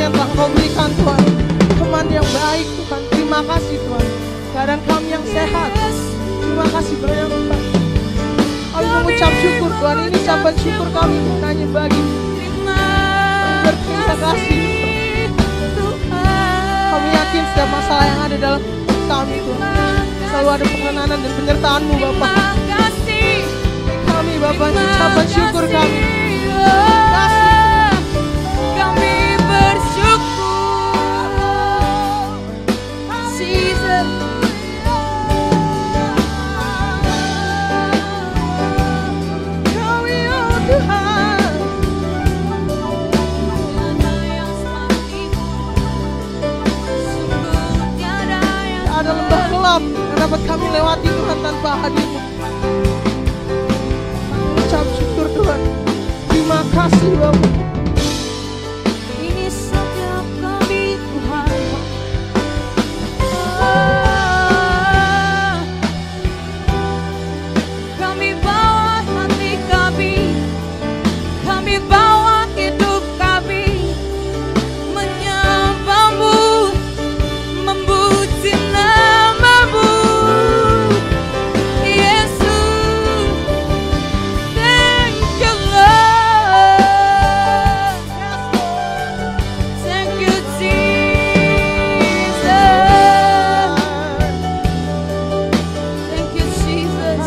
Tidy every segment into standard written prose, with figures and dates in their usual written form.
yang telah Kau berikan Tuhan, teman yang baik Tuhan. Terima kasih Tuhan, keadaan kami yang sehat. Terima kasih banyak Tuhan. Kami mengucap syukur Tuhan, ini ucapan syukur kami bukan hanya bagi berterima kasih Tuhan. Kami yakin setiap masalah yang ada dalam kami Tuhan, selalu ada pengenalan dan penyertaan-Mu Bapa. Kami Bapa, ucapan syukur kami. Kami bersyukur Jesus. Kami oh Tuhan, Tiada yang seperti-Mu, sungguh tiada yang ada lembah gelap yang dapat kami lewati Tuhan tanpa hadir-Mu. Ucap syukur Tuhan. Terima kasih Bapa. ini setiap kami Tuhan. Kami bawa hati kami bawa hidup kami menyembah-Mu, memuji nama-Mu, Yesus. Thank you Lord, thank you Jesus, thank you Jesus,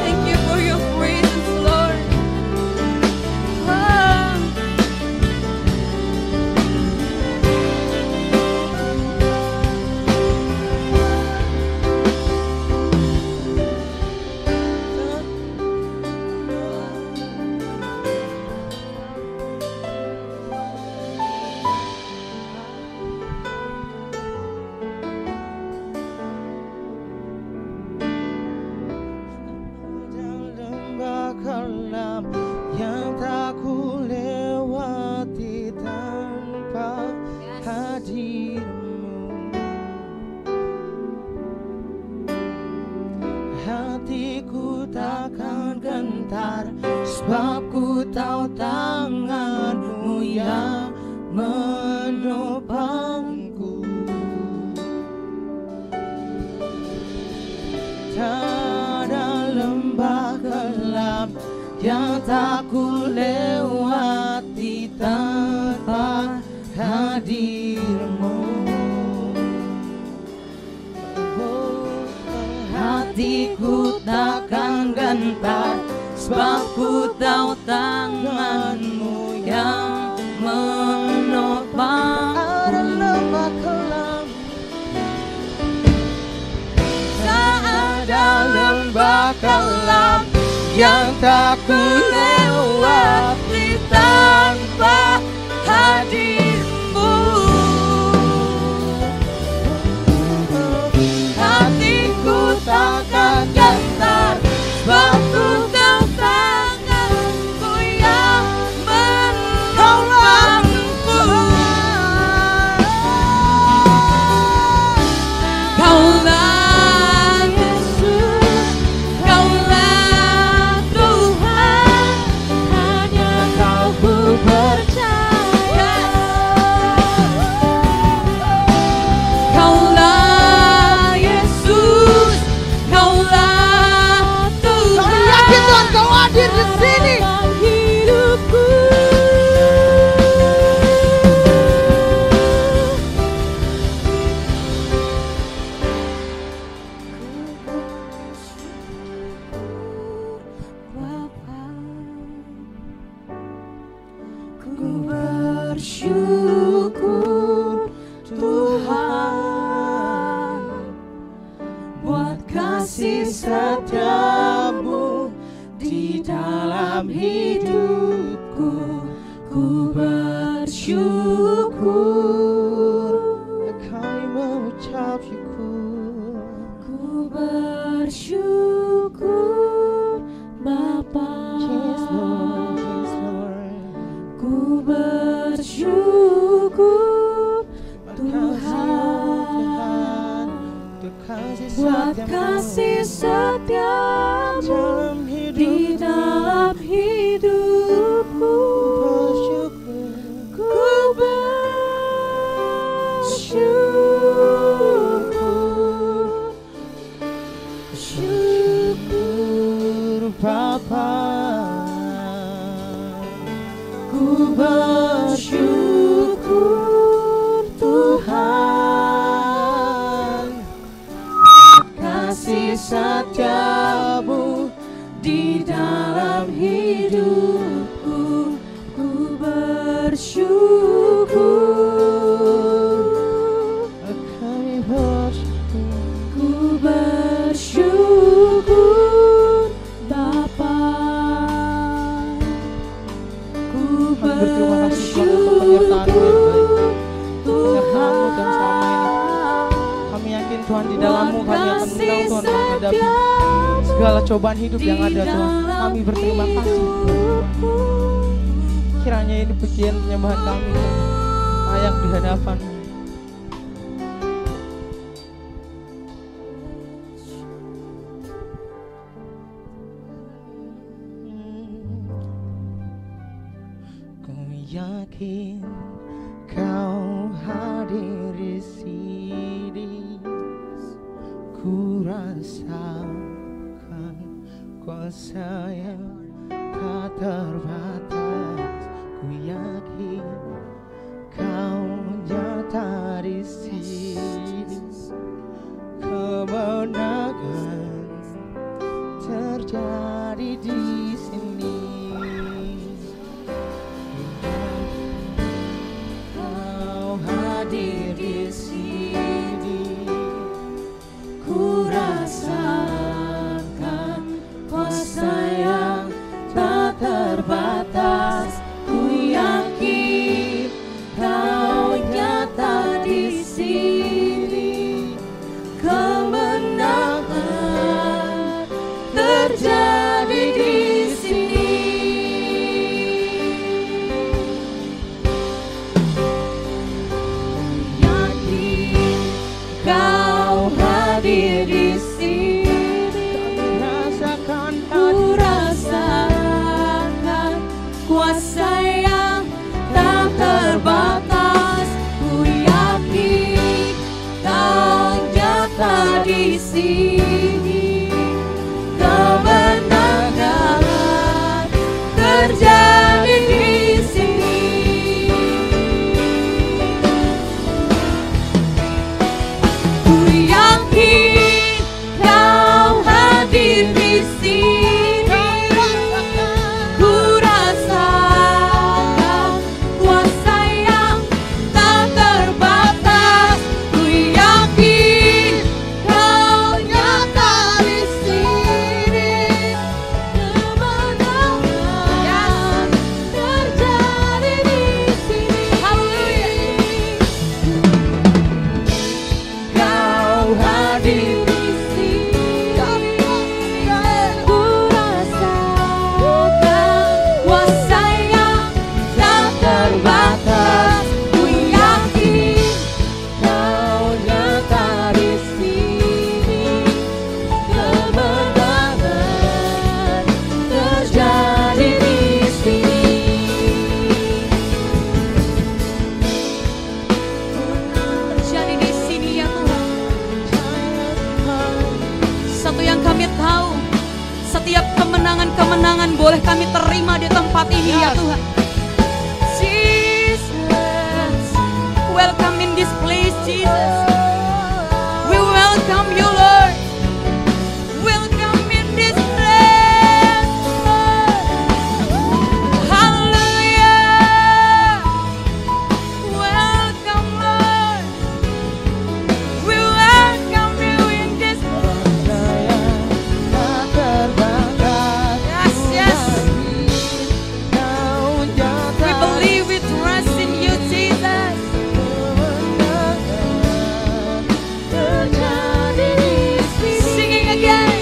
thank you for your presence Lord. Lembah kelam yang tak ku lewati tanpa hadir-Mu. Hatiku takkan gentar, sebab ku tahu tangan-Mu yang menopangku. Tiada lembah gelap yang tak ku lewati tanpa hadir-Mu. Oh, hatiku takkan gentar, sebab ku tahu tanganmu yang menopang. Ada lembah kelam, Tak ada lembah kelam yang tak ku lewati tanpa hadirmu. Hatiku takkan gentar, sebab ku tahu tanganmu yang menolongku. Kaulah Yesus, Kaulah Tuhan, hanya Kau ku percaya. Kaulah Yesus, Kaulah Tuhan. kami yakin Tuhan Kau hadir di sini. Hidupku. Ku bersyukur Tuhan buat kasih setiamu di dalam hidupku. Ku bersyukur, Kami mengucap syukur. ku bersyukur Bapa. Yes Lord, yes Lord. Ku bersyukur Tuhan, untuk kasih buat setiamu kasih setiamu dalam hidup di dalam hidupku. bersyukur. Ku bersyukur, syukur Bapa, ku bersyukur Tuhan, kasih setiamu di dalam hidupku. Ku bersyukur, kami bersyukur. ku bersyukur Bapa. Ku Kami berterima kasih Tuhan untuk penyertaan-Mu yang baik. Penyertaan-Mu dan selama ini. Kami yakin Tuhan di dalam-Mu kami akan menang Tuhan menghadapi segala cobaan hidup yang ada Tuhan. Kami berterima kasih. Kiranya ini pujian penyembahan kami Tuhan, layak di hadapan-Mu. Ku yakin Kau hadir di sini. Ku rasakan kuasa yang tak terbatas. Ku yakin Kau nyata di sini. Kemenangan terjadi di sini. Kau hadir di sini. Ku rasakan kuasa yang tak terbatas. Setiap kemenangan-kemenangan boleh kami terima di tempat ini ya Tuhan. Jesus, welcome in this place Jesus. We welcome you Lord. Welcome in this place. Hallelujah. Welcome Lord. We welcome you in this Yes, yes. We believe, we trust in you, Jesus. Singing again.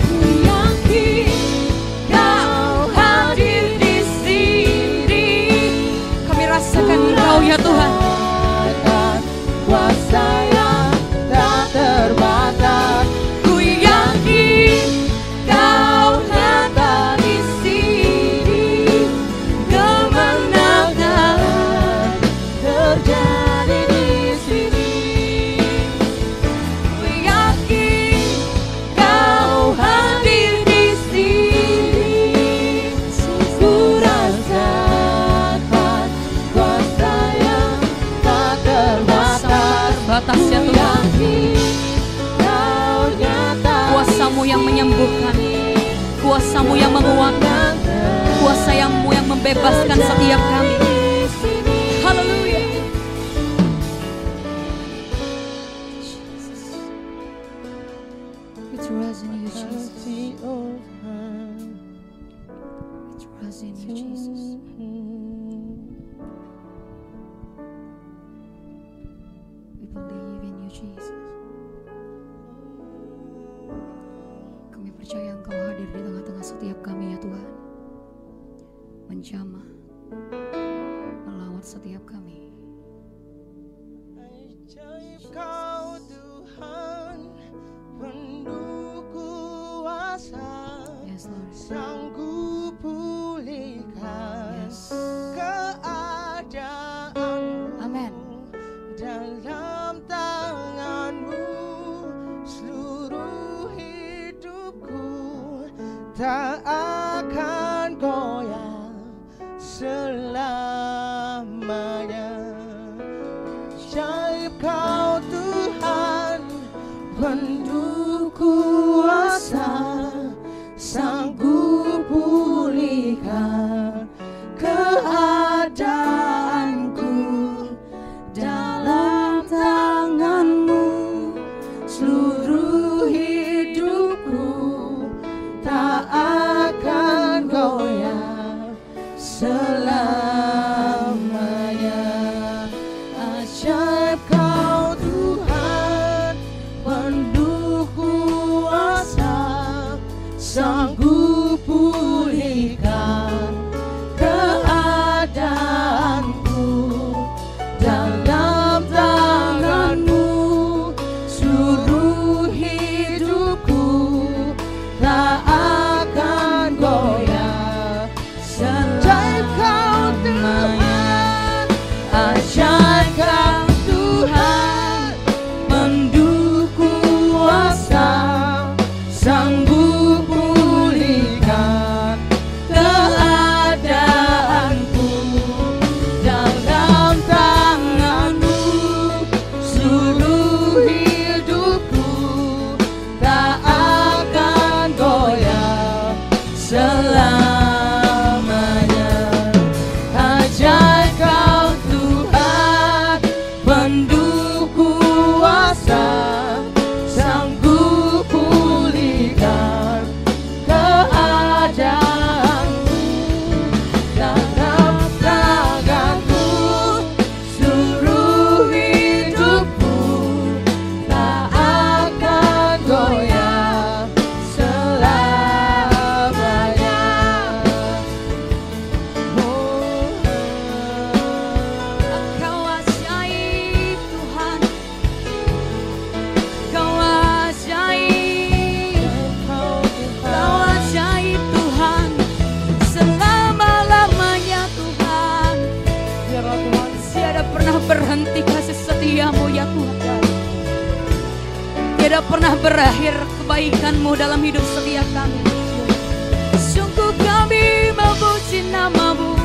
Ku yakin Kau hadir di sini. Kami rasakan Engkau ya Tuhan. Kuasa yang tak terbatas. Ku yakin Kau nyata di sini. Kemenangan Terjadi di sini. ku yakin Kau hadir di sini. Ku rasakan kuasa yang tak terbatas. Batas ya Ku Tuhan. yakin Kau nyata Kuasamu yang menyembuhkan, Kuasamu yang menguatkan, Kuasa-Mu yang membebaskan setiap kami. Haleluya. We trust in you, Jesus. We trust in you, Jesus. We believe in you, Jesus. Kami percaya Engkau hadir di tengah-tengah setiap kami ya Tuhan. Menjamah, melawat setiap kami. Ajaib Kau Tuhan, penuh kuasa, Yes, Lord. sanggup pulihkan Yes. keadaanmu. Amen. Dalam tangan-Mu seluruh hidupku tak akan goyah selamanya. Ajaib Kau Tuhan, penuh kuasa, sanggup pulihkan keadaanku. Dalam tangan-Mu seluruh hidupku tak akan goyah selamanya. pernah berakhir kebaikan-Mu dalam hidup setiap kami. Sungguh kami memuji nama-Mu,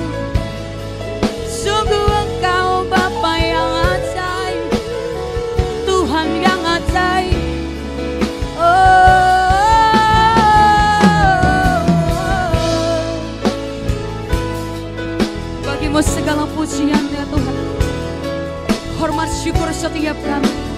sungguh Engkau Bapa yang ajaib, Tuhan yang ajaib. Bagimu segala pujian ya Tuhan, hormat syukur setiap kami.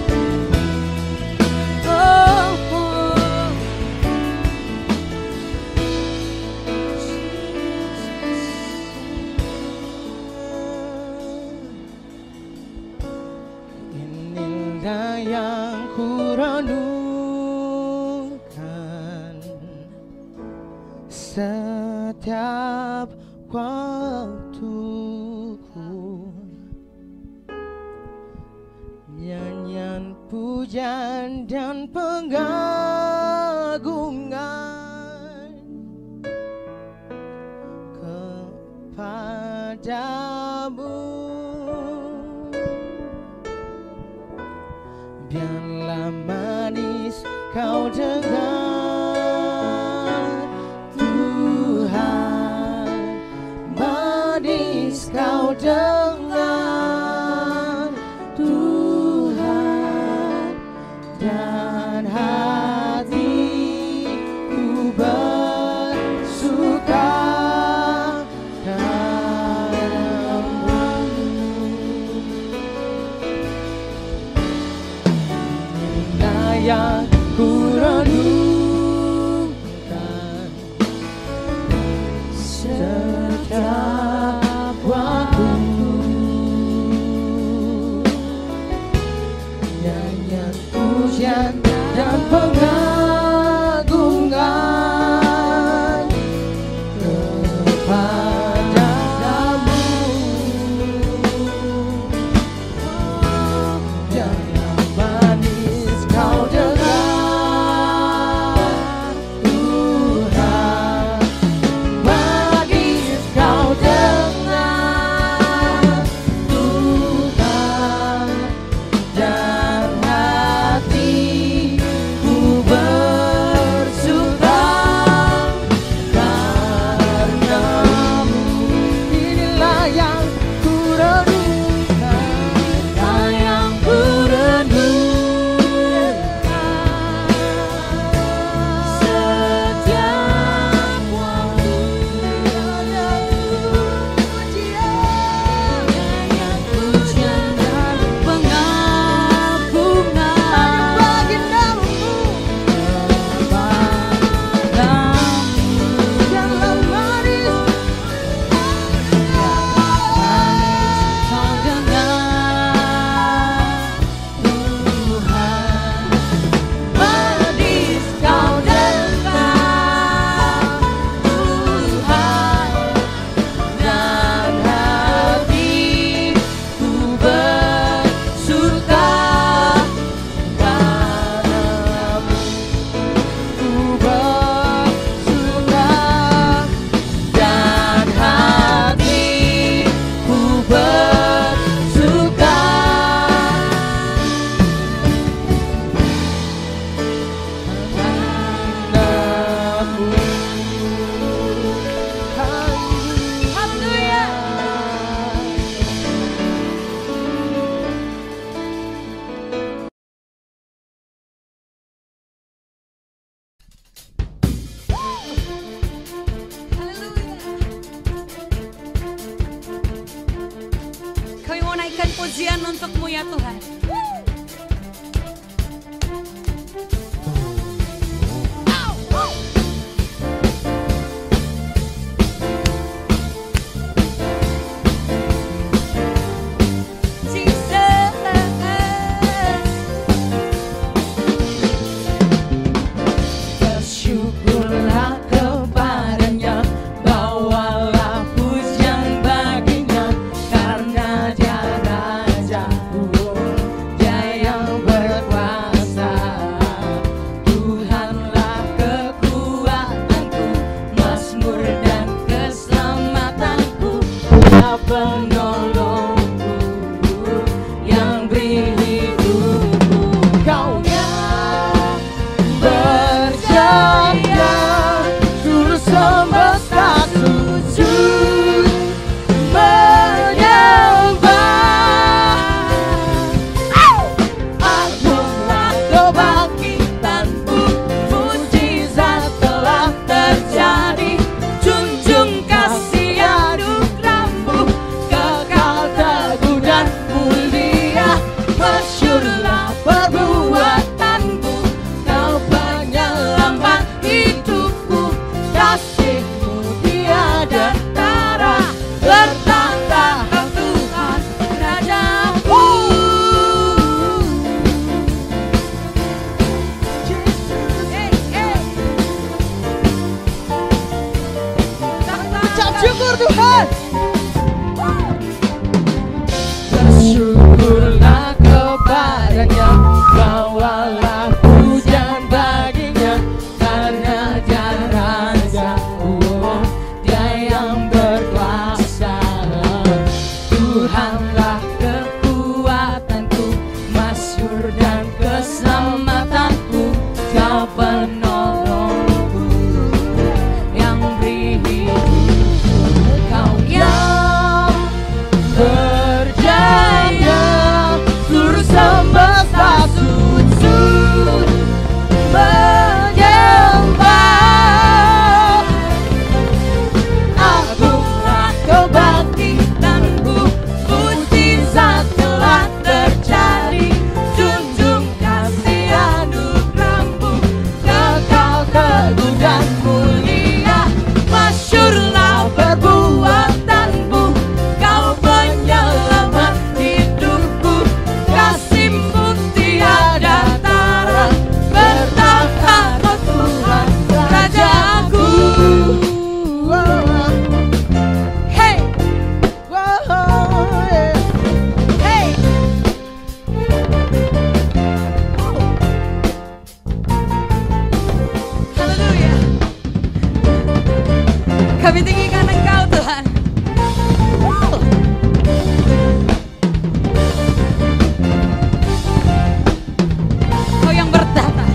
Inilah yang kurenungkan setiap waktuku, nyanyian pujian dan pengagungan kepadamu. Biarlah manis kau dengar, Tuhan, manis kau dengar, Tuhan, dan hatiku bersuka dalam-Mu. Inilah yang kurenungkan setiap waktu, nyanyian pujian dan pengagungan kepadamu. Jangan manis kau dengar, Tuhan, manis kau dengar, Tuhan, dan hatiku bersuka karenamu. Inilah yang kurenungkan, yang kurenungkan setiap waktu. Yang pujian dan pengagungan bagi nama-Mu, dalam manis kau dengar, Tuhan, manis kau dengar, Tuhan, dan hatiku bersuka padamu. Ku bersuka dan hatiku bersuka. Haleluya. Kami mau naikkan pujian untuk-Mu ya Tuhan. Bersyukurlah kepadanya, bawalah pujian baginya, karena Dia Rajaku, Dia Syukur Tuhan. Bersyukurlah kepadanya, bawalah pujian baginya, karena dia raja, oh, dia yang berkuasa. Tuhanlah kekuatanku, masyhur dan keselamatanku, Kau penolongku yang beri hidup. Kau yang berjaya, seluruh semesta sujud menyembah. Agunglah kebangkitanmu, mujizat telah terjadi. Junjung kasih anugerahmu, kekal teguh dan mulia. Masyhurlah perbuatanmu, Kau penyelamat hidupku. Kasih-Mu tiada tara, bertahta Kau Tuhan Rajaku. Hey, hey. Haleluya. Kami tinggikan Engkau Tuhan. Kau yang bertahta,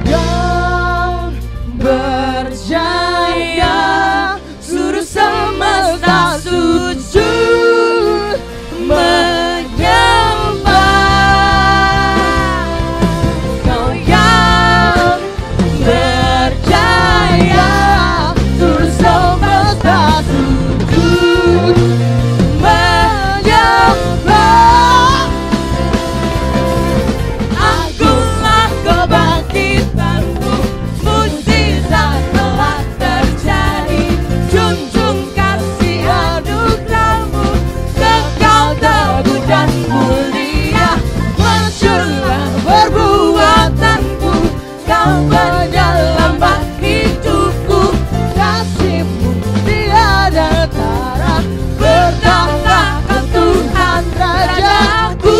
yang berjaya, seluruh semesta sujud menyembah. Kau yang berjaya, seluruh semesta sujud menyembah. Agunglah kebangkitanmu, mujizat telah terjadi. Junjung kasih anugerahmu, kekal teguh dan mulia. Masyhurlah perbuatanmu, Kau penyelamat hidupku. Kasih-Mu tiada tara, bertahta Kau Tuhan Rajaku.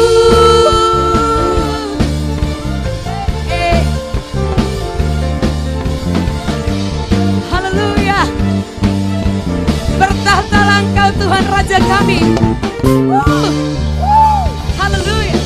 Haleluya. Bertahtalah Engkau Tuhan Raja kami. Haleluya.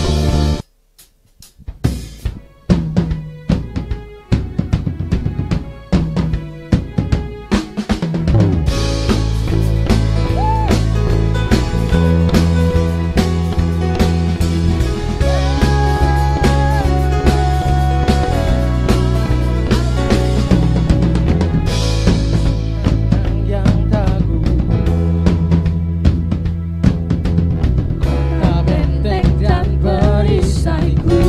Yang teguh, kota benteng dan perisaiku,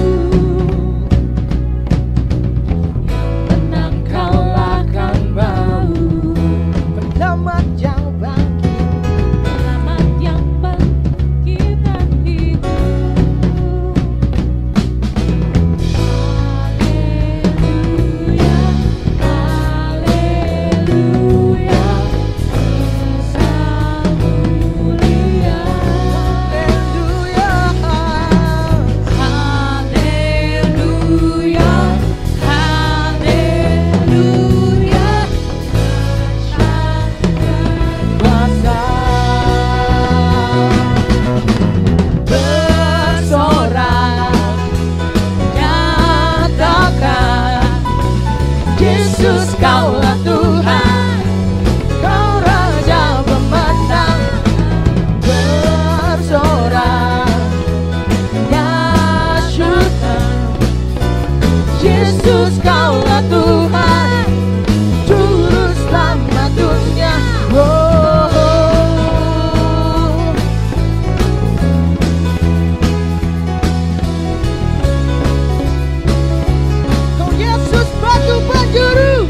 yang tenang Kaulah kan bau. Penyelamat yang bangkit, Selamat yang bangkit dan hidup. Haleluya, haleluya, Esa mulia. haleluya. Haleluya, haleluya, Kuasa bersorak, nyatakan Yesus Kaulah Tuhan, Kau Raja pemenang. Bersorak, nyatakan Yesus Kaulah Tuhan, Juru Selamat dunia. Kau Yesus batu penjuru,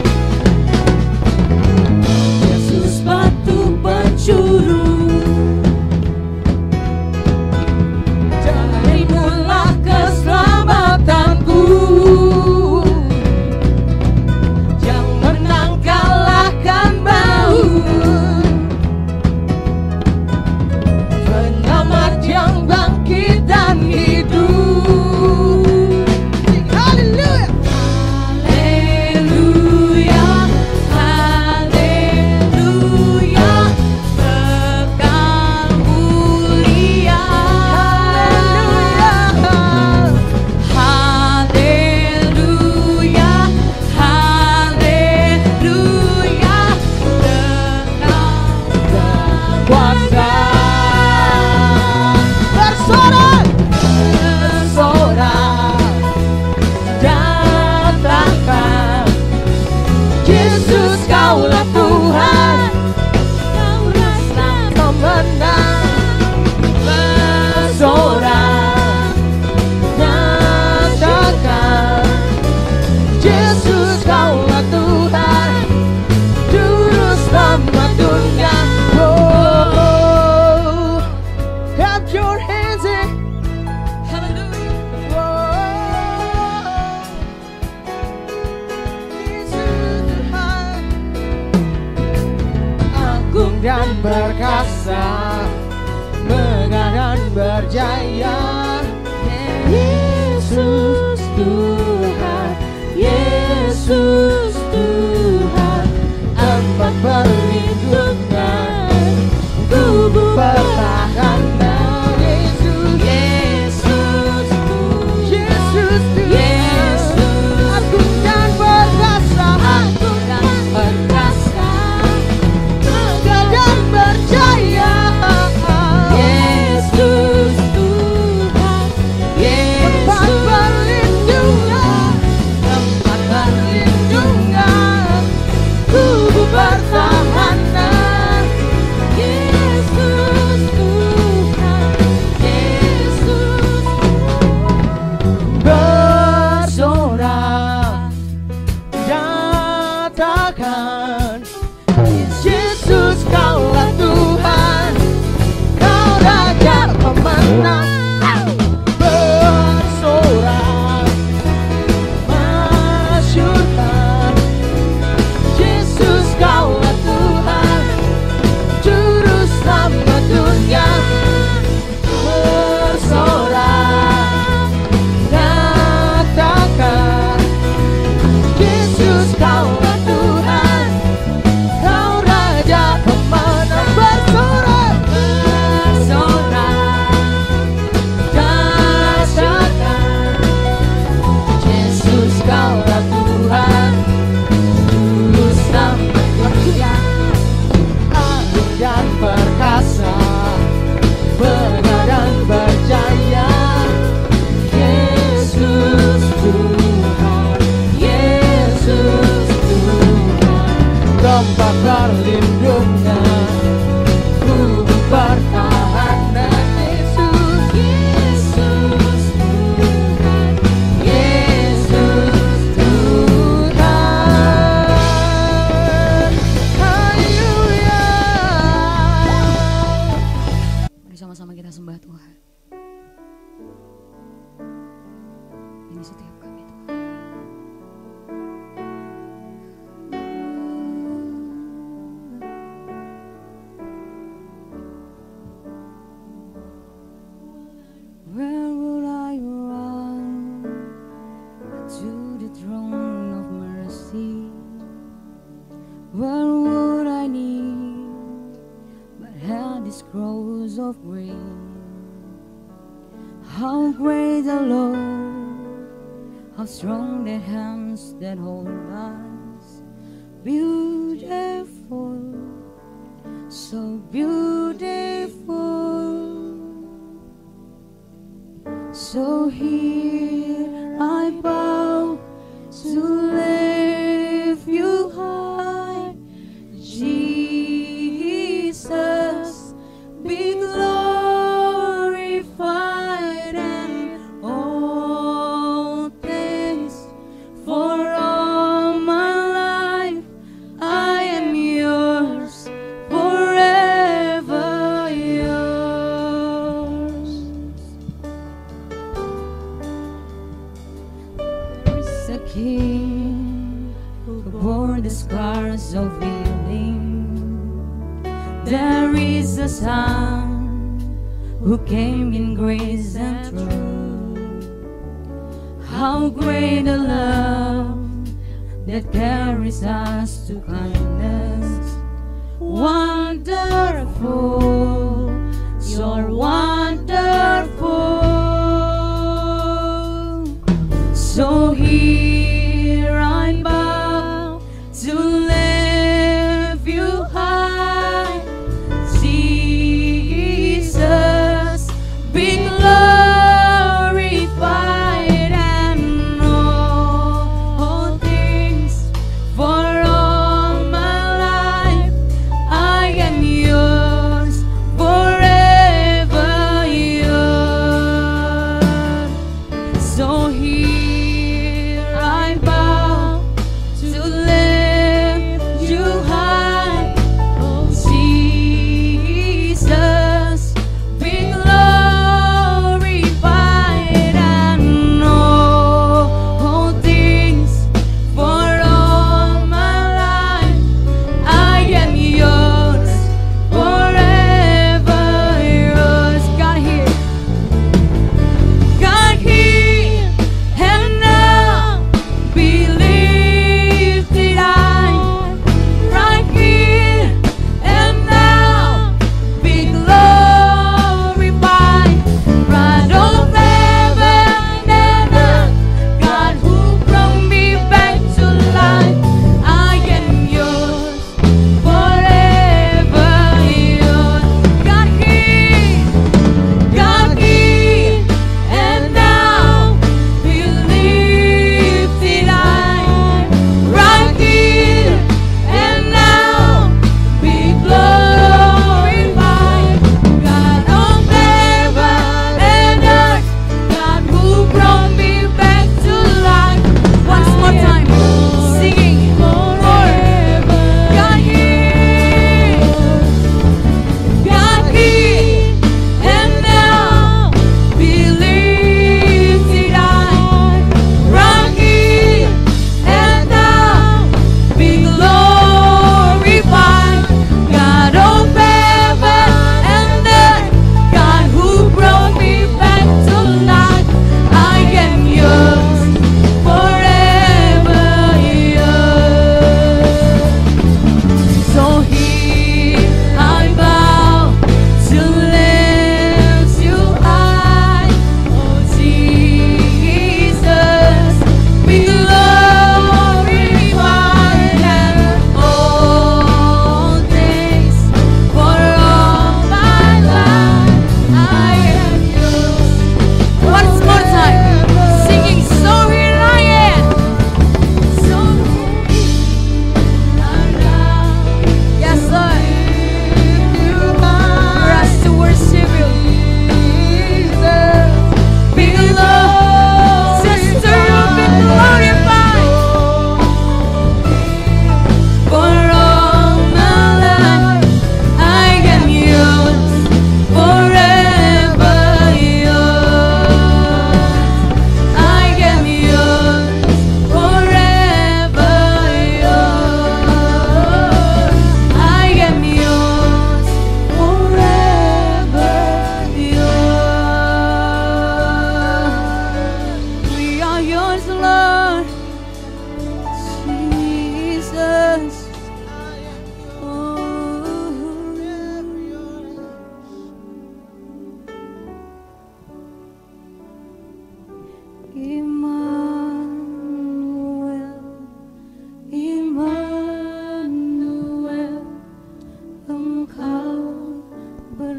dan perkasa, megah dan berjaya. Yesus Tuhan, Yesus Tuhan, tempat perlindungan, tubuh pertahanan. Yesus, Yesus Tuhan, Yesus Tuhan, agung dan perkasa, agung dan perkasa, megah dan berjaya. Yesus Tuhan, tempat perlindungan, tempat perlindungan, tubuh pertahanan. Yesus Tuhan, Yesus bersorak, nyatakan Yesus kaulah Tuhan, kau Raja pemenang. Bersorak, masyurkan Yesus kaulah Tuhan, juru selamat dunia. Bersorak, nyatakan Yesus kaulah Tuhan, kau Raja pemenang. Bersorak, bersorak, nyatakan Yesus kaulah Tuhan, juru selamat dunia. Agung dan perkasa, megah dan berjaya. Yesus Tuhan, Yesus Tuhan, tempat perlindungan, tubuh pertahanan. Yesus, Yesus Tuhan, Yesus Tuhan. Haleluya. Mari sama-sama kita sembah Tuhan. Ini setiap kami Tuhan. Where would I run to the throne of mercy? Where would I kneel but had these scrolls of grace? How great the Lord, how strong the hands that hold us. Beautiful, so beautiful. So here I bow to lift you high, Jesus, be glorified and all things. For all my life I am yours, forever yours. There is a King who bore the scars of healing. There is a Son who came in grace and truth. How great a love that carries us to kindness. Wonderful, you're wonderful. So here I bow to lift you high, Jesus, be glorified and all things. For all my life I am yours, forever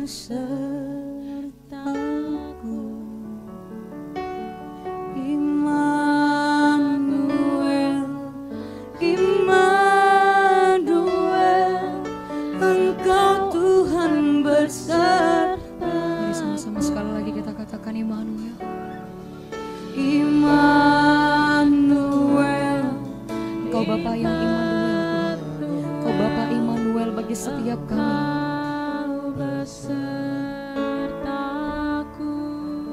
besertaku. Immanuel, Immanuel, Engkau Tuhan beserta. Mari sama-sama sekali lagi kita katakan Immanuel. Immanuel, Engkau Bapa yang Immanuel Tuhan. Engkau Bapa Immanuel bagi setiap kami. Besertaku,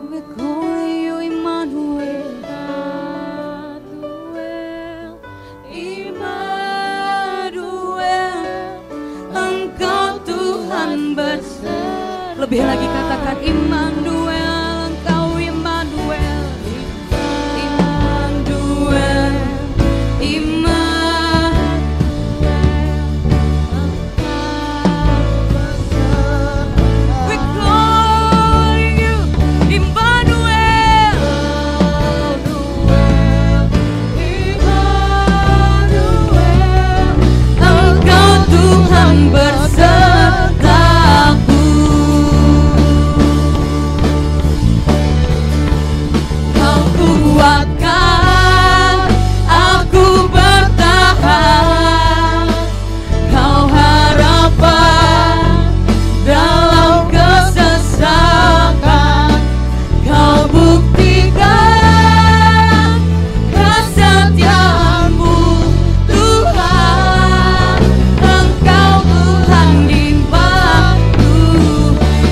we call you Immanuel. Immanuel, Engkau Tuhan beserta. Lebih lagi katakan Immanuel, Engkau Immanuel. Immanuel, we call you Immanuel. Engkau Tuhan besertaku. Kau kuatkan aku bertahan. Kau harapan dalam kesesakan. Kau buktikan kesetiaan-Mu Tuhan. Engkau Tuhan limpahku.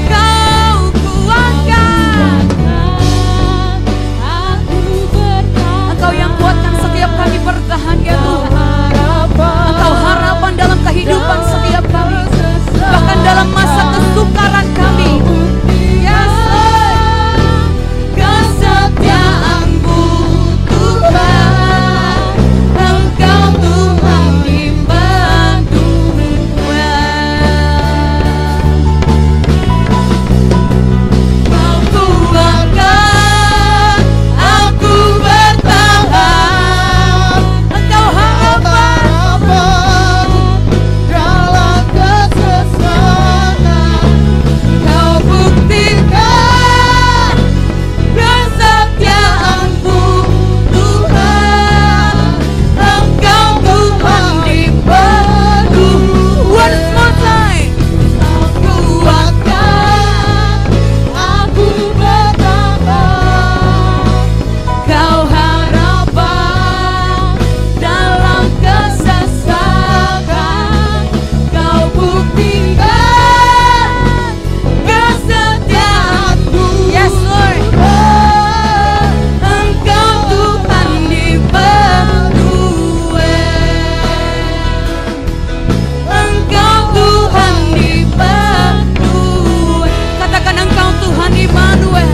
Kau kuatkan aku bertahan. Engkau yang kuatkan setiap kami bertahan ya Tuhan. Engkau harapan dalam kehidupan setiap kami, bahkan dalam masa kesukaran kami. Yes, kesetiaan-Mu Tuhan. Engkau Tuhan Immanuel. Kau kuatkan aku bertahan. Engkau harapan dalam kesesakan. Kau buktikan kesetiaan-Mu Tuhan. Engkau Tuhan Immanuel. One more time. Kau kuatkan aku bertahan. Kau harapan dalam kesesakan. Kau buktikan kesetiaan-Mu. Yes Lord. Engkau Tuhan Immanuel. Engkau Tuhan Immanuel. Katakan Engkau Tuhan Immanuel.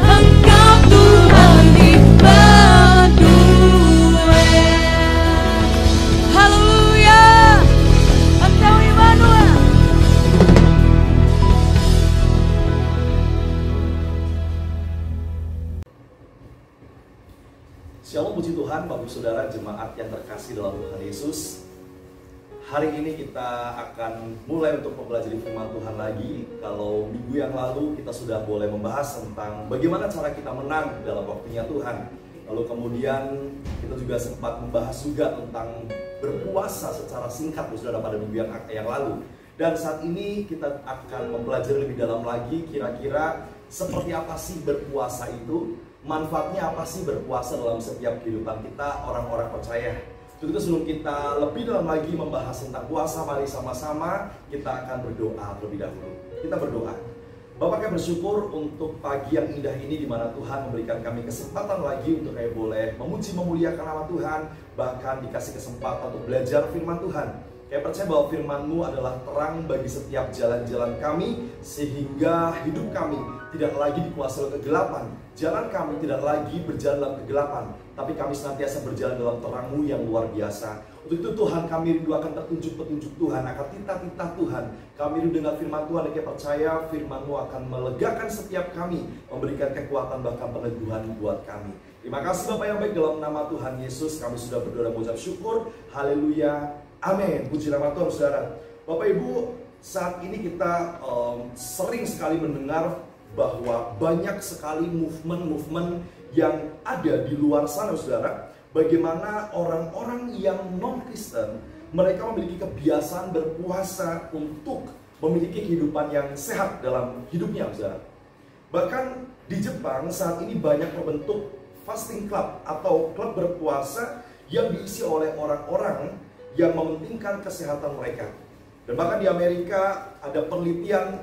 Engkau Tuhan Immanuel. Haleluya. Engkau Immanuel. Shalom, puji Tuhan, Bapak Saudara jemaat yang terkasih dalam Tuhan Yesus. Hari ini kita akan mulai untuk mempelajari firman Tuhan lagi. Kalau minggu yang lalu kita sudah boleh membahas tentang bagaimana cara kita menang dalam waktunya Tuhan. Lalu kemudian kita juga sempat membahas juga tentang berpuasa secara singkat, Saudara, pada minggu yang lalu. Dan saat ini kita akan mempelajari lebih dalam lagi kira-kira seperti apa sih berpuasa itu. Manfaatnya apa sih berpuasa dalam setiap kehidupan kita orang-orang percaya. Itu sebelum kita lebih dalam lagi membahas tentang puasa, mari sama-sama kita akan berdoa terlebih dahulu. Kita berdoa. Bapak, kami bersyukur untuk pagi yang indah ini di mana Tuhan memberikan kami kesempatan lagi untuk kami boleh memuji memuliakan nama Tuhan, bahkan dikasih kesempatan untuk belajar firman Tuhan. Kami percaya bahwa firman-Mu adalah terang bagi setiap jalan-jalan kami, sehingga hidup kami tidak lagi dikuasai oleh kegelapan. Jalan kami tidak lagi berjalan dalam kegelapan, tapi kami senantiasa berjalan dalam terang-Mu yang luar biasa. Untuk itu Tuhan, kami rindu akan petunjuk-petunjuk Tuhan, akan titah-titah Tuhan. Kami rindu dengan firman Tuhan, dan kami percaya firman-Mu akan melegakan setiap kami, memberikan kekuatan bahkan peneguhan buat kami. Terima kasih Bapak yang baik, dalam nama Tuhan Yesus kami sudah berdoa dan mengucap syukur. Haleluya. Amin. Puji nama Tuhan, Saudara. Bapak Ibu, saat ini kita sering sekali mendengar bahwa banyak sekali movement-movement yang ada di luar sana, saudara. Bagaimana orang-orang yang non-Kristen, mereka memiliki kebiasaan berpuasa untuk memiliki kehidupan yang sehat dalam hidupnya, saudara. Bahkan di Jepang saat ini banyak membentuk fasting club atau klub berpuasa yang diisi oleh orang-orang yang mementingkan kesehatan mereka. Dan bahkan di Amerika ada penelitian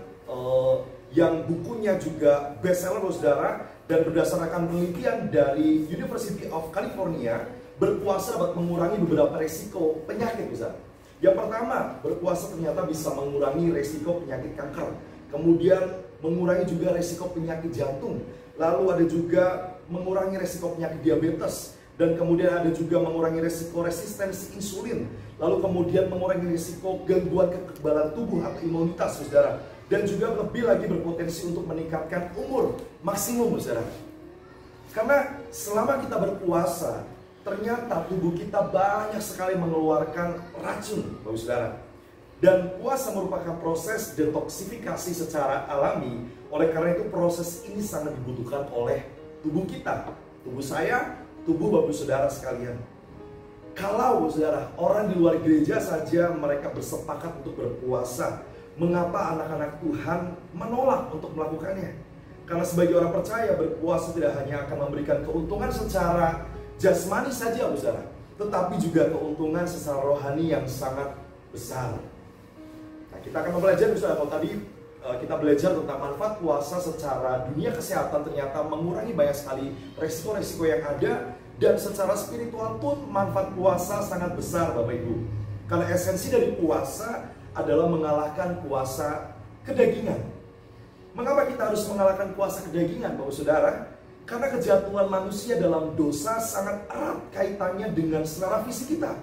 yang bukunya juga bestseller, saudara. Dan berdasarkan penelitian dari University of California, berpuasa dapat mengurangi beberapa resiko penyakit, saudara. Yang pertama, berpuasa ternyata bisa mengurangi resiko penyakit kanker. Kemudian mengurangi juga resiko penyakit jantung. Lalu ada juga mengurangi resiko penyakit diabetes. Dan kemudian ada juga mengurangi resiko resistensi insulin. Lalu kemudian mengurangi resiko gangguan kekebalan tubuh atau imunitas, saudara. Dan juga lebih lagi berpotensi untuk meningkatkan umur maksimum, saudara. Karena selama kita berpuasa, ternyata tubuh kita banyak sekali mengeluarkan racun, Bapak Saudara. Dan puasa merupakan proses detoksifikasi secara alami. Oleh karena itu proses ini sangat dibutuhkan oleh tubuh kita, tubuh saya, tubuh Bapak Saudara sekalian. Kalau, saudara, orang di luar gereja saja mereka bersepakat untuk berpuasa, mengapa anak-anak Tuhan menolak untuk melakukannya? Karena sebagai orang percaya, berpuasa tidak hanya akan memberikan keuntungan secara jasmani saja, saudara, tetapi juga keuntungan secara rohani yang sangat besar. Nah, kita akan belajar, saudara. Kalau tadi kita belajar tentang manfaat puasa secara dunia kesehatan, ternyata mengurangi banyak sekali resiko-resiko yang ada. Dan secara spiritual pun manfaat puasa sangat besar, Bapak Ibu. Karena esensi dari puasa adalah mengalahkan puasa kedagingan. Mengapa kita harus mengalahkan puasa kedagingan, Bapak Saudara? Karena kejatuhan manusia dalam dosa sangat erat kaitannya dengan selera fisik kita.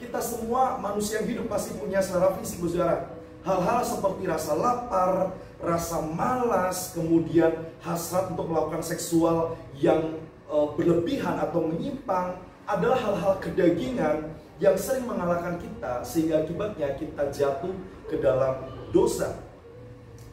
Kita semua manusia yang hidup pasti punya selera fisik, Bapak Saudara. Hal-hal seperti rasa lapar, rasa malas, kemudian hasrat untuk melakukan seksual yang berlebihan atau menyimpang adalah hal-hal kedagingan yang sering mengalahkan kita, sehingga akibatnya kita jatuh ke dalam dosa.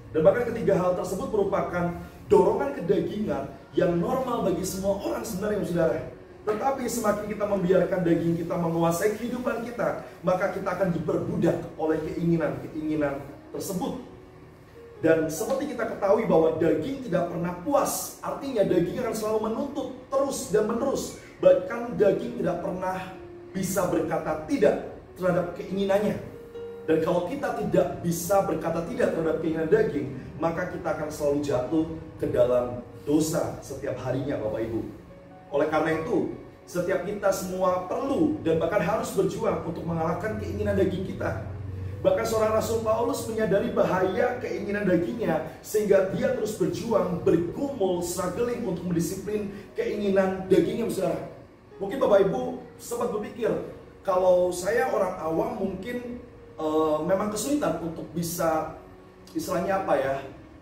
Dan bahkan ketiga hal tersebut merupakan dorongan kedagingan yang normal bagi semua orang sebenarnya, saudara. Tetapi semakin kita membiarkan daging kita menguasai kehidupan kita, maka kita akan diperbudak oleh keinginan-keinginan tersebut. Dan seperti kita ketahui bahwa daging tidak pernah puas, artinya daging akan selalu menuntut terus dan menerus. Bahkan daging tidak pernah bisa berkata tidak terhadap keinginannya. Dan kalau kita tidak bisa berkata tidak terhadap keinginan daging, maka kita akan selalu jatuh ke dalam dosa setiap harinya, Bapak Ibu. Oleh karena itu, setiap kita semua perlu dan bahkan harus berjuang untuk mengalahkan keinginan daging kita. Bahkan seorang Rasul Paulus menyadari bahaya keinginan dagingnya, sehingga dia terus berjuang, bergumul, struggling untuk mendisiplin keinginan dagingnya, saudara. Mungkin Bapak Ibu sempat berpikir, kalau saya orang awam mungkin memang kesulitan untuk bisa, istilahnya apa ya,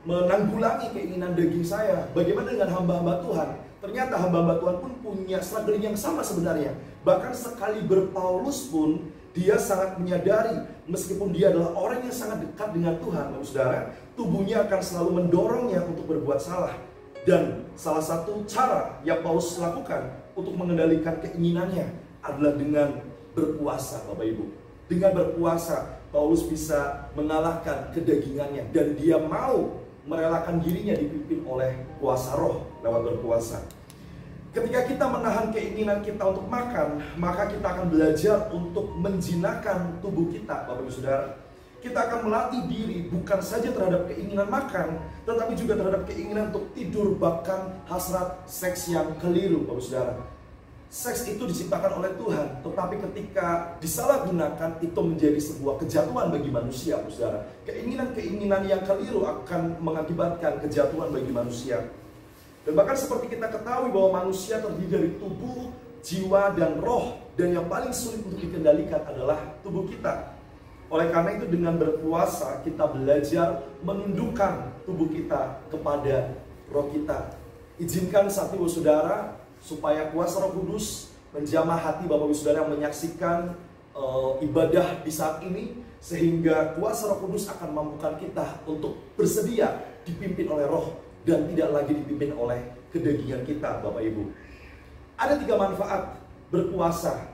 menanggulangi keinginan daging saya. Bagaimana dengan hamba-hamba Tuhan? Ternyata hamba-hamba Tuhan pun punya struggling yang sama sebenarnya. Bahkan sekaliber Paulus pun, dia sangat menyadari, meskipun dia adalah orang yang sangat dekat dengan Tuhan, saudara, tubuhnya akan selalu mendorongnya untuk berbuat salah. Dan salah satu cara yang Paulus lakukan untuk mengendalikan keinginannya adalah dengan berpuasa, Bapak Ibu. Dengan berpuasa, Paulus bisa mengalahkan kedagingannya, dan dia mau merelakan dirinya dipimpin oleh kuasa roh lewat berpuasa. Ketika kita menahan keinginan kita untuk makan, maka kita akan belajar untuk menjinakkan tubuh kita, Bapak Ibu Saudara. Kita akan melatih diri bukan saja terhadap keinginan makan, tetapi juga terhadap keinginan untuk tidur, bahkan hasrat seks yang keliru, Bapak Ibu Saudara. Seks itu diciptakan oleh Tuhan, tetapi ketika disalahgunakan itu menjadi sebuah kejatuhan bagi manusia, Bapak Ibu Saudara. Keinginan-keinginan yang keliru akan mengakibatkan kejatuhan bagi manusia. Dan bahkan seperti kita ketahui bahwa manusia terdiri dari tubuh, jiwa, dan roh. Dan yang paling sulit untuk dikendalikan adalah tubuh kita. Oleh karena itu dengan berpuasa kita belajar menundukkan tubuh kita kepada roh kita. Izinkan saat ini, Saudara, supaya kuasa Roh Kudus menjamah hati Bapak Ibu Saudara yang menyaksikan ibadah di saat ini, sehingga kuasa Roh Kudus akan mampukan kita untuk bersedia dipimpin oleh Roh dan tidak lagi dipimpin oleh kedagingan kita, Bapak Ibu. Ada 3 manfaat berpuasa.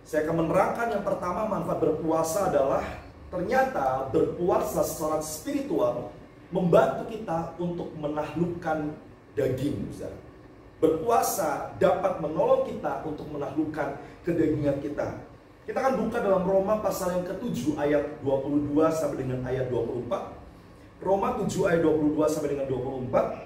Saya akan menerangkan yang pertama, manfaat berpuasa adalah ternyata berpuasa secara spiritual membantu kita untuk menaklukkan daging. Berpuasa dapat menolong kita untuk menaklukkan kedagingan kita. Kita akan buka dalam Roma pasal yang ke-7 ayat 22 sampai dengan ayat 24. Roma 7 ayat 22 sampai dengan 24.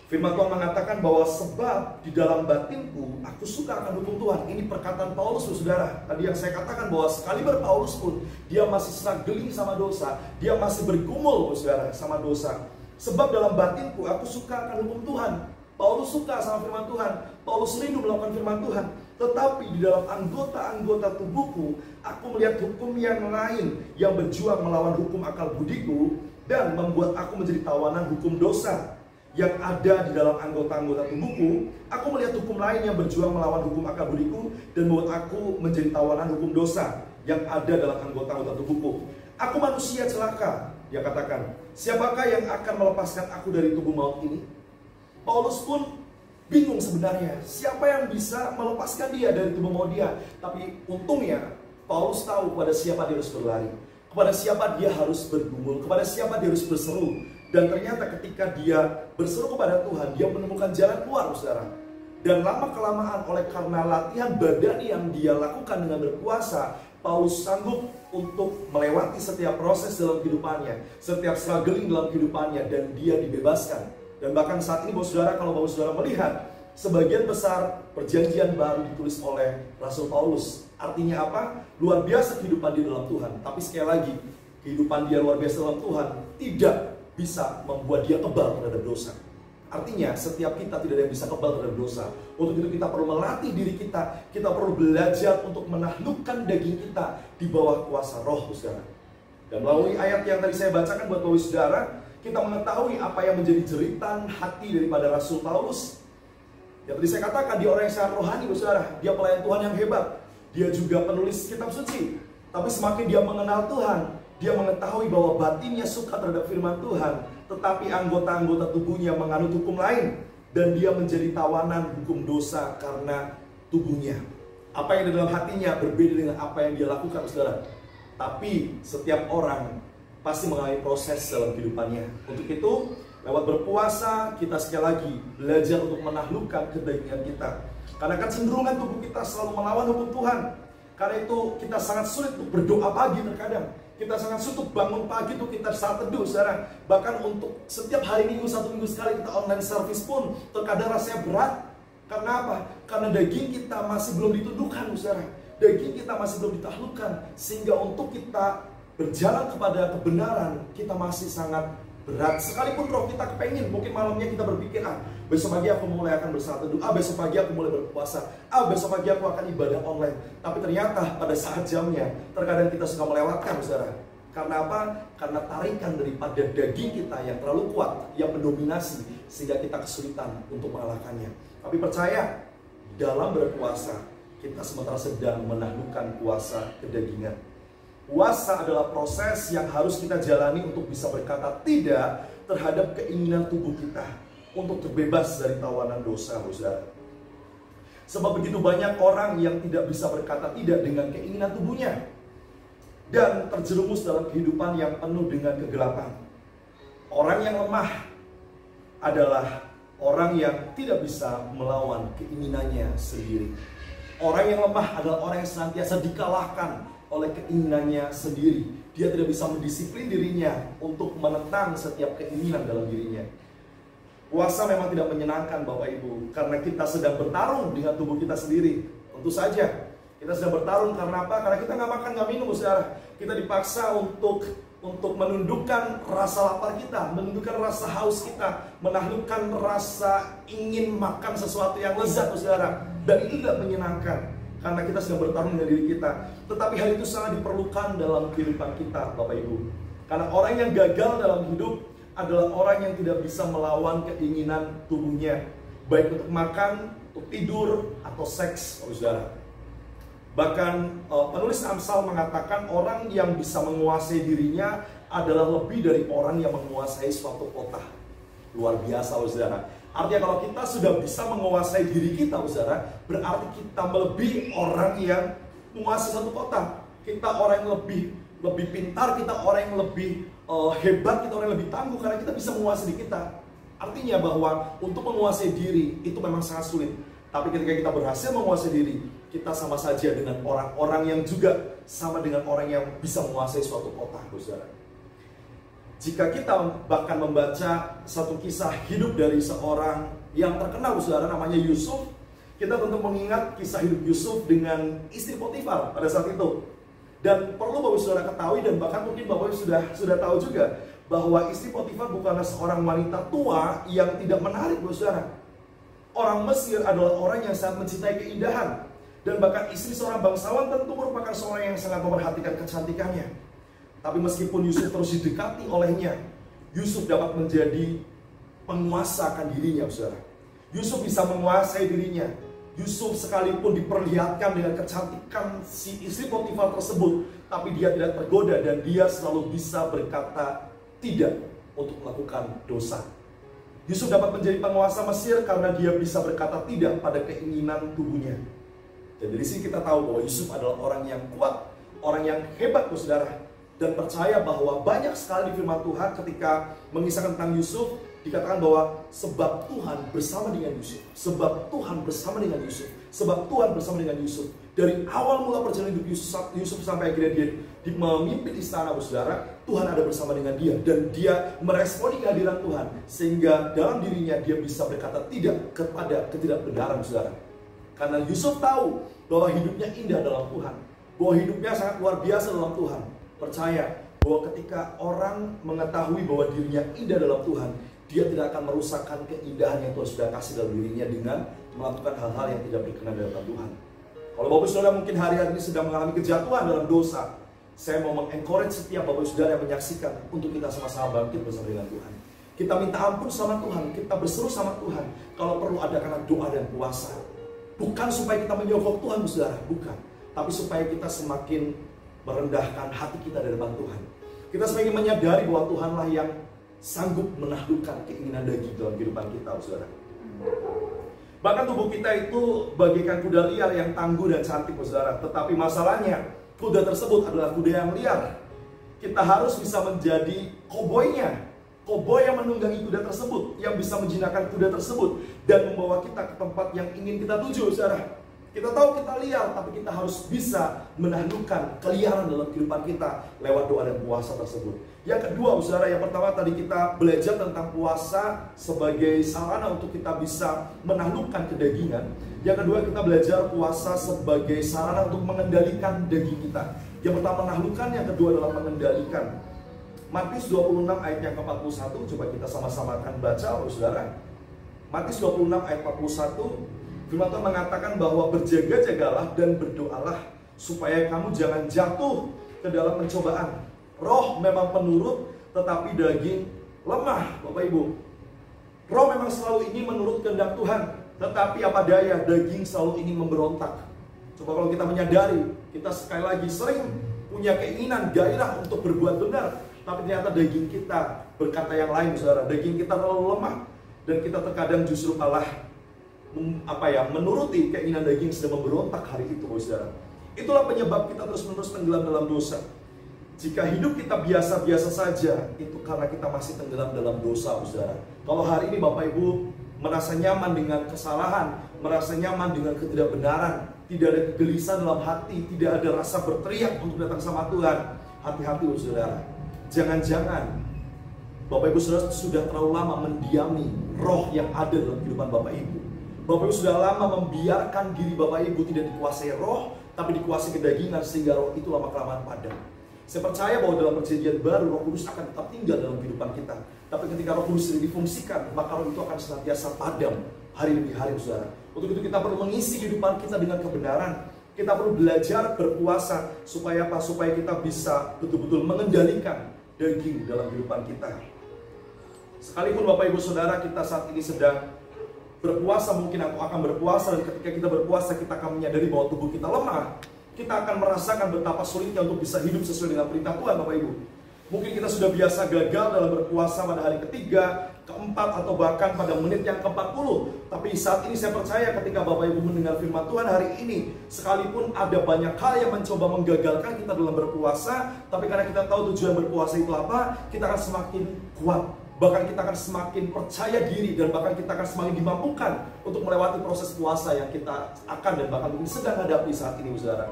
Firman Tuhan mengatakan bahwa sebab di dalam batinku aku suka akan hukum Tuhan. Ini perkataan Paulus, saudara. Tadi yang saya katakan bahwa sekaliber Paulus pun dia masih struggling sama dosa, dia masih bergumul, saudara, sama dosa. Sebab dalam batinku aku suka akan hukum Tuhan. Paulus suka sama firman Tuhan, Paulus rindu melakukan firman Tuhan. Tetapi di dalam anggota-anggota tubuhku aku melihat hukum yang lain yang berjuang melawan hukum akal budiku dan membuat aku menjadi tawanan hukum dosa yang ada di dalam anggota-anggota tubuhku. Aku melihat hukum lain yang berjuang melawan hukum akal budiku dan membuat aku menjadi tawanan hukum dosa yang ada dalam anggota-anggota tubuhku. Aku manusia celaka, dia katakan. Siapakah yang akan melepaskan aku dari tubuh maut ini? Paulus pun bingung sebenarnya, siapa yang bisa melepaskan dia dari tubuh maut dia. Tapi untungnya Paulus tahu kepada siapa dia harus berlari, kepada siapa dia harus bergumul, kepada siapa dia harus berseru. Dan ternyata ketika dia berseru kepada Tuhan, dia menemukan jalan keluar, saudara. Dan lama-kelamaan oleh karena latihan badani yang dia lakukan dengan berpuasa, Paulus sanggup untuk melewati setiap proses dalam kehidupannya, setiap struggling dalam kehidupannya, dan dia dibebaskan. Dan bahkan saat ini, Bapak Saudara, kalau Bapak Saudara melihat, sebagian besar perjanjian baru ditulis oleh Rasul Paulus. Artinya apa? Luar biasa kehidupan dia dalam Tuhan. Tapi sekali lagi, kehidupan dia luar biasa dalam Tuhan tidak bisa membuat dia kebal terhadap dosa. Artinya setiap kita tidak ada yang bisa kebal terhadap dosa. Untuk itu kita perlu melatih diri kita. Kita perlu belajar untuk menaklukkan daging kita di bawah kuasa Roh, saudara. Dan melalui ayat yang tadi saya bacakan buat Bapak Saudara, kita mengetahui apa yang menjadi jeritan hati daripada Rasul Paulus. Yang tadi saya katakan, dia orang yang sangat rohani, saudara. Dia pelayan Tuhan yang hebat. Dia juga penulis kitab suci. Tapi semakin dia mengenal Tuhan, dia mengetahui bahwa batinnya suka terhadap firman Tuhan, tetapi anggota-anggota tubuhnya menganut hukum lain, dan dia menjadi tawanan hukum dosa karena tubuhnya. Apa yang ada dalam hatinya berbeda dengan apa yang dia lakukan, saudara. Tapi setiap orang pasti mengalami proses dalam kehidupannya. Untuk itu, lewat berpuasa, kita sekali lagi belajar untuk menaklukkan kedagingan kita. Karena kecenderungan tubuh kita selalu melawan hukum Tuhan. Karena itu kita sangat sulit untuk berdoa pagi terkadang. Kita sangat sulit untuk bangun pagi itu kita saat teduh, saudara. Bahkan untuk setiap hari minggu, 1 minggu sekali kita online service pun terkadang rasanya berat. Karena apa? Karena daging kita masih belum ditundukkan, saudara. Daging kita masih belum ditaklukkan. Sehingga untuk kita berjalan kepada kebenaran, kita masih sangat berat. Sekalipun roh kita kepengen, mungkin malamnya kita berpikir, besok pagi aku mulai akan bersaat teduh, besok pagi aku mulai berpuasa, besok pagi aku akan ibadah online. Tapi ternyata pada saat jamnya, terkadang kita suka melewatkan, saudara. Karena apa? Karena tarikan daripada daging kita yang terlalu kuat, yang mendominasi, sehingga kita kesulitan untuk mengalahkannya. Tapi percaya, dalam berpuasa, kita sementara sedang menaklukkan kuasa kedagingan. Puasa adalah proses yang harus kita jalani untuk bisa berkata tidak terhadap keinginan tubuh kita, untuk terbebas dari tawanan dosa, saudara. Sebab begitu banyak orang yang tidak bisa berkata tidak dengan keinginan tubuhnya, dan terjerumus dalam kehidupan yang penuh dengan kegelapan. Orang yang lemah adalah orang yang tidak bisa melawan keinginannya sendiri. Orang yang lemah adalah orang yang senantiasa dikalahkan oleh keinginannya sendiri. Dia tidak bisa mendisiplin dirinya untuk menentang setiap keinginan dalam dirinya. Puasa memang tidak menyenangkan, Bapak Ibu, karena kita sedang bertarung dengan tubuh kita sendiri. Tentu saja kita sedang bertarung karena apa? Karena kita nggak makan, nggak minum, saudara. Kita dipaksa untuk menundukkan rasa lapar kita, menundukkan rasa haus kita, menaklukkan rasa ingin makan sesuatu yang lezat, saudara. Dan itu tidak menyenangkan, karena kita sedang bertarung dengan diri kita. Tetapi hal itu sangat diperlukan dalam kehidupan kita, Bapak Ibu. Karena orang yang gagal dalam hidup adalah orang yang tidak bisa melawan keinginan tubuhnya, baik untuk makan, untuk tidur, atau seks, saudara. Bahkan penulis Amsal mengatakan orang yang bisa menguasai dirinya adalah lebih dari orang yang menguasai suatu kota. Luar biasa, saudara. Artinya kalau kita sudah bisa menguasai diri kita, saudara, berarti kita melebihi orang yang menguasai satu kota. Kita orang yang lebih pintar, kita orang yang lebih hebat, kita orang yang lebih tangguh karena kita bisa menguasai diri kita. Artinya bahwa untuk menguasai diri itu memang sangat sulit. Tapi ketika kita berhasil menguasai diri, kita sama saja dengan orang-orang yang juga sama dengan orang yang bisa menguasai suatu kota, saudara. Jika kita bahkan membaca satu kisah hidup dari seorang yang terkenal, saudara, namanya Yusuf, kita tentu mengingat kisah hidup Yusuf dengan istri Potifar pada saat itu. Dan perlu Bapak Saudara ketahui, dan bahkan mungkin Bapak sudah tahu juga, bahwa istri Potifar bukanlah seorang wanita tua yang tidak menarik, Bapak Saudara. Orang Mesir adalah orang yang sangat mencintai keindahan. Dan bahkan istri seorang bangsawan tentu merupakan seorang yang sangat memperhatikan kecantikannya. Tapi meskipun Yusuf terus didekati olehnya, Yusuf dapat menjadi penguasa akan dirinya, saudara. Yusuf bisa menguasai dirinya. Yusuf sekalipun diperlihatkan dengan kecantikan si istri Potifar tersebut, tapi dia tidak tergoda dan dia selalu bisa berkata tidak untuk melakukan dosa. Yusuf dapat menjadi penguasa Mesir karena dia bisa berkata tidak pada keinginan tubuhnya. Dan dari sini kita tahu bahwa Yusuf adalah orang yang kuat, orang yang hebat, saudara. Dan percaya bahwa banyak sekali di firman Tuhan ketika mengisahkan tentang Yusuf, dikatakan bahwa sebab Tuhan bersama dengan Yusuf. Sebab Tuhan bersama dengan Yusuf. Sebab Tuhan bersama dengan Yusuf. Dari awal mula perjalanan hidup Yusuf sampai akhirnya dia memimpin istana, saudara, Tuhan ada bersama dengan dia. Dan dia meresponi kehadiran Tuhan. Sehingga dalam dirinya dia bisa berkata tidak kepada ketidakbenaran, saudara. Karena Yusuf tahu bahwa hidupnya indah dalam Tuhan. Bahwa hidupnya sangat luar biasa dalam Tuhan. Percaya bahwa ketika orang mengetahui bahwa dirinya indah dalam Tuhan, dia tidak akan merusakkan keindahan yang Tuhan sudah kasih dalam dirinya dengan melakukan hal-hal yang tidak berkenan di hadapan Tuhan. Kalau Bapak Saudara mungkin hari-hari ini sedang mengalami kejatuhan dalam dosa, saya mau mengencourage setiap Bapak Saudara yang menyaksikan untuk kita sama-sama bangkit bersama dengan Tuhan. Kita minta ampun sama Tuhan, kita berseru sama Tuhan. Kalau perlu ada karena doa dan puasa. Bukan supaya kita menyogok Tuhan, saudara, bukan. Tapi supaya kita semakin merendahkan hati kita di depan Tuhan. Kita semakin menyadari bahwa Tuhanlah yang sanggup menaklukkan keinginan daging dalam kehidupan kita, saudara. Bahkan tubuh kita itu bagaikan kuda liar yang tangguh dan cantik, saudara. Tetapi masalahnya, kuda tersebut adalah kuda yang liar. Kita harus bisa menjadi koboynya. Koboi yang menunggangi kuda tersebut, yang bisa menjinakkan kuda tersebut dan membawa kita ke tempat yang ingin kita tuju, saudara. Kita tahu kita liar, tapi kita harus bisa menaklukkan keliaran dalam kehidupan kita lewat doa dan puasa tersebut. Yang kedua, saudara, yang pertama tadi kita belajar tentang puasa sebagai sarana untuk kita bisa menaklukkan kedagingan. Yang kedua, kita belajar puasa sebagai sarana untuk mengendalikan daging kita. Yang pertama menaklukkan, yang kedua adalah mengendalikan. Matius 26 ayat yang ke-41, coba kita sama-sama akan baca, saudara. Matius 26 ayat 41, firman Tuhan mengatakan bahwa berjaga-jagalah dan berdoalah supaya kamu jangan jatuh ke dalam pencobaan. Roh memang penurut, tetapi daging lemah, Bapak Ibu. Roh memang selalu ingin menurut kehendak Tuhan, tetapi apa daya, daging selalu ingin memberontak. Coba kalau kita menyadari, kita sekali lagi sering punya keinginan, gairah untuk berbuat benar, tapi ternyata daging kita berkata yang lain, saudara. Daging kita terlalu lemah, dan kita terkadang justru kalah menuruti keinginan daging sedang memberontak hari itu, saudara. Itulah penyebab kita terus-menerus tenggelam dalam dosa. Jika hidup kita biasa-biasa saja, itu karena kita masih tenggelam dalam dosa, saudara. Kalau hari ini Bapak Ibu merasa nyaman dengan kesalahan, merasa nyaman dengan ketidakbenaran, tidak ada kegelisahan dalam hati, tidak ada rasa berteriak untuk datang sama Tuhan, hati-hati, saudara. Jangan-jangan Bapak Ibu saudara sudah terlalu lama mendiami roh yang ada dalam kehidupan Bapak Ibu. Bapak Ibu sudah lama membiarkan diri Bapak Ibu tidak dikuasai roh, tapi dikuasai kedagingan, sehingga roh itu lama-kelamaan padam. Saya percaya bahwa dalam perjanjian baru Roh Kudus akan tetap tinggal dalam kehidupan kita. Tapi ketika Roh Kudus tidak difungsikan, maka roh itu akan senantiasa padam hari demi hari, saudara. Untuk itu kita perlu mengisi kehidupan kita dengan kebenaran. Kita perlu belajar berpuasa supaya apa? Supaya kita bisa betul-betul mengendalikan daging dalam kehidupan kita. Sekalipun Bapak Ibu Saudara kita saat ini sedang berpuasa, mungkin aku akan berpuasa, dan ketika kita berpuasa kita akan menyadari bahwa tubuh kita lemah. kita akan merasakan betapa sulitnya untuk bisa hidup sesuai dengan perintah Tuhan, Bapak Ibu. Mungkin kita sudah biasa gagal dalam berpuasa pada hari ketiga, keempat, atau bahkan pada menit yang ke-40. Tapi saat ini saya percaya ketika Bapak Ibu mendengar firman Tuhan hari ini, sekalipun ada banyak hal yang mencoba menggagalkan kita dalam berpuasa, tapi karena kita tahu tujuan berpuasa itu apa, kita akan semakin kuat. Bahkan kita akan semakin percaya diri, dan bahkan kita akan semakin dimampukan untuk melewati proses puasa yang kita akan dan bahkan mungkin sedang hadapi saat ini, saudara.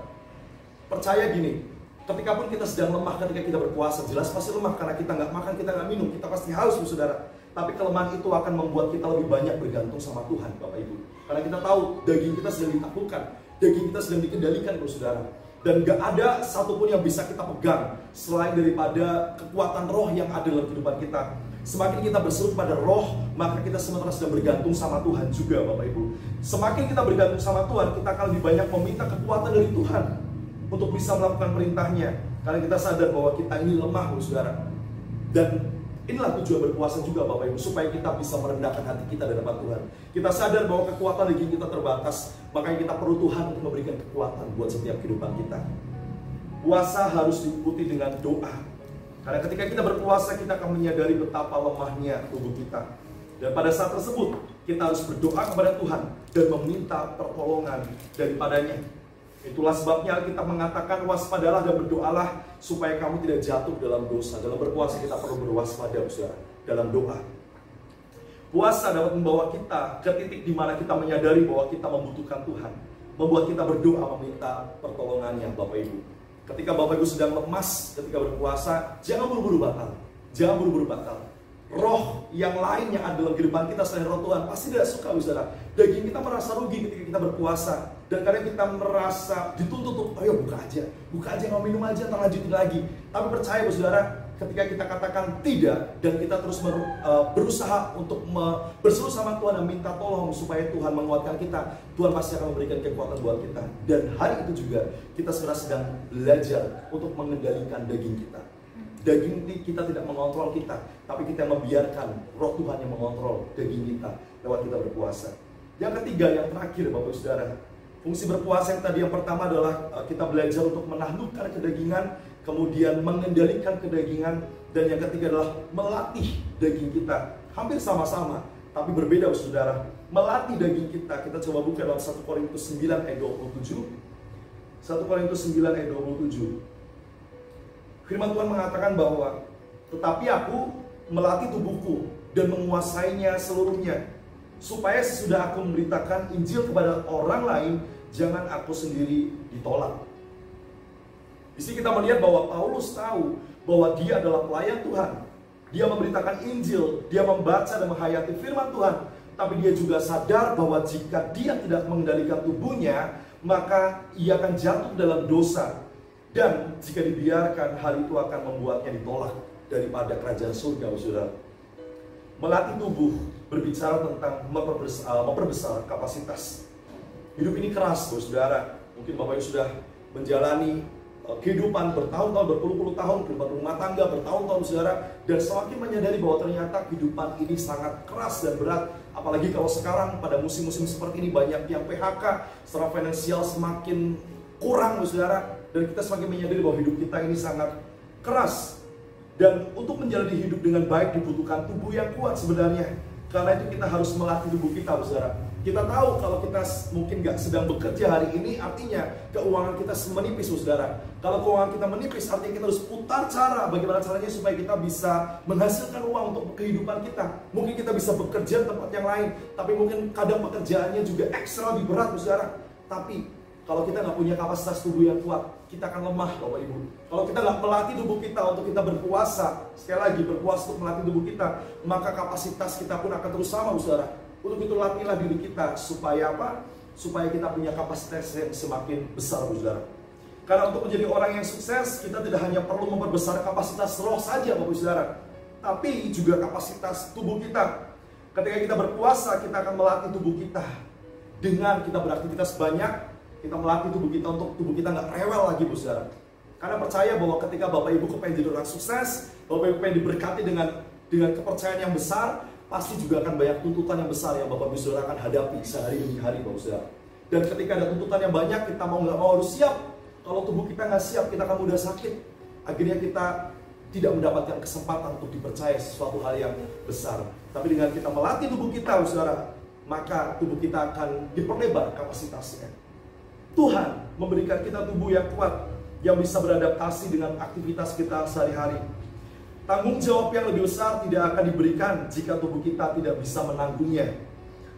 Percaya gini, ketika pun kita sedang lemah ketika kita berpuasa, jelas pasti lemah karena kita nggak makan, kita nggak minum, kita pasti haus, saudara. Tapi kelemahan itu akan membuat kita lebih banyak bergantung sama Tuhan, Bapak Ibu. Karena kita tahu daging kita sedang ditaklukkan, daging kita sedang dikendalikan, saudara. Dan gak ada satupun yang bisa kita pegang selain daripada kekuatan roh yang ada dalam kehidupan kita. Semakin kita berseru pada roh, maka kita sementara sedang bergantung sama Tuhan juga, Bapak Ibu. Semakin kita bergantung sama Tuhan, kita akan lebih banyak meminta kekuatan dari Tuhan untuk bisa melakukan perintahnya. Karena kita sadar bahwa kita ini lemah, saudara. Dan inilah tujuan berpuasa juga, Bapak Ibu, supaya kita bisa merendahkan hati kita di hadapan Tuhan. Kita sadar bahwa kekuatan daging kita terbatas, makanya kita perlu Tuhan untuk memberikan kekuatan buat setiap kehidupan kita. Puasa harus diikuti dengan doa. Karena ketika kita berpuasa, kita akan menyadari betapa lemahnya tubuh kita. Dan pada saat tersebut, kita harus berdoa kepada Tuhan dan meminta pertolongan daripadanya. Itulah sebabnya kita mengatakan waspadalah dan berdoalah supaya kamu tidak jatuh dalam dosa. Dalam berpuasa kita perlu berwaspada, saudara, dalam doa. Puasa dapat membawa kita ke titik di mana kita menyadari bahwa kita membutuhkan Tuhan, membuat kita berdoa meminta pertolongannya, Bapak Ibu. Ketika Bapak Ibu sedang lemas ketika berpuasa, jangan buru-buru batal. Jangan buru-buru batal. Roh yang lain yang ada dalam kehidupan kita selain roh Tuhan pasti tidak suka, saudara. Daging kita merasa rugi ketika kita berpuasa. Dan kadang kita merasa dituntut untuk, ayo buka aja, mau minum aja, ntar lanjutin lagi. Tapi percaya, saudara, ketika kita katakan tidak, dan kita terus berusaha untuk berseru sama Tuhan dan minta tolong supaya Tuhan menguatkan kita, Tuhan pasti akan memberikan kekuatan buat kita. Dan hari itu juga kita sekarang sedang belajar untuk mengendalikan daging kita. Daging kita tidak mengontrol kita, tapi kita membiarkan roh Tuhan yang mengontrol daging kita lewat kita berpuasa. Yang ketiga, yang terakhir, Bapak Saudara, fungsi berpuasa yang tadi yang pertama adalah kita belajar untuk menaklukkan kedagingan, kemudian mengendalikan kedagingan, dan yang ketiga adalah melatih daging kita. Hampir sama-sama, tapi berbeda, Saudara. Melatih daging kita, kita coba buka dalam 1 Korintus 9 ayat 27. 1 Korintus 9 ayat 27. Firman Tuhan mengatakan bahwa tetapi aku melatih tubuhku dan menguasainya seluruhnya, supaya sesudah aku memberitakan Injil kepada orang lain, jangan aku sendiri ditolak. Di sini kita melihat bahwa Paulus tahu bahwa dia adalah pelayan Tuhan. Dia memberitakan Injil, dia membaca dan menghayati firman Tuhan. Tapi dia juga sadar bahwa jika dia tidak mengendalikan tubuhnya, maka ia akan jatuh dalam dosa. Dan jika dibiarkan, hal itu akan membuatnya ditolak daripada kerajaan surga, saudara. Melatih tubuh berbicara tentang memperbesar kapasitas. Hidup ini keras, saudara. Mungkin Bapak Ibu sudah menjalani kehidupan bertahun-tahun, berpuluh-puluh tahun, kehidupan rumah tangga bertahun-tahun, saudara. Dan semakin menyadari bahwa ternyata kehidupan ini sangat keras dan berat. Apalagi kalau sekarang pada musim-musim seperti ini banyak yang PHK, secara finansial semakin kurang, saudara. Dan kita semakin menyadari bahwa hidup kita ini sangat keras. Dan untuk menjalani hidup dengan baik dibutuhkan tubuh yang kuat sebenarnya. Karena itu kita harus melatih tubuh kita, saudara. Kita tahu kalau kita mungkin nggak sedang bekerja hari ini, artinya keuangan kita menipis, saudara. Kalau keuangan kita menipis, artinya kita harus putar cara. Bagaimana caranya supaya kita bisa menghasilkan uang untuk kehidupan kita. Mungkin kita bisa bekerja di tempat yang lain, tapi mungkin kadang pekerjaannya juga ekstra lebih berat, saudara. Tapi kalau kita nggak punya kapasitas tubuh yang kuat, kita akan lemah, Bapak Ibu. Kalau kita nggak melatih tubuh kita untuk kita berpuasa, sekali lagi berpuasa untuk melatih tubuh kita, maka kapasitas kita pun akan terus sama, saudara. Untuk itu latihlah diri kita, supaya apa? Supaya kita punya kapasitas yang semakin besar, saudara. Karena untuk menjadi orang yang sukses, kita tidak hanya perlu memperbesar kapasitas roh saja, Bapak Saudara, tapi juga kapasitas tubuh kita. Ketika kita berpuasa, kita akan melatih tubuh kita. Dengan kita beraktivitas banyak, kita melatih tubuh kita untuk tubuh kita nggak rewel lagi, Bu Saudara. Karena percaya bahwa ketika Bapak Ibu kepengen jadi orang sukses, Bapak Ibu pengen diberkati dengan kepercayaan yang besar, pasti juga akan banyak tuntutan yang besar yang Bapak Ibu Saudara akan hadapi sehari demi hari, Bapak Saudara. Dan ketika ada tuntutan yang banyak, kita mau nggak mau harus siap Kalau tubuh kita nggak siap, kita akan mudah sakit. Akhirnya kita tidak mendapatkan kesempatan untuk dipercaya sesuatu hal yang besar. Tapi dengan kita melatih tubuh kita, saudara, maka tubuh kita akan diperlebar kapasitasnya. Tuhan memberikan kita tubuh yang kuat, yang bisa beradaptasi dengan aktivitas kita sehari-hari. Tanggung jawab yang lebih besar tidak akan diberikan jika tubuh kita tidak bisa menanggungnya.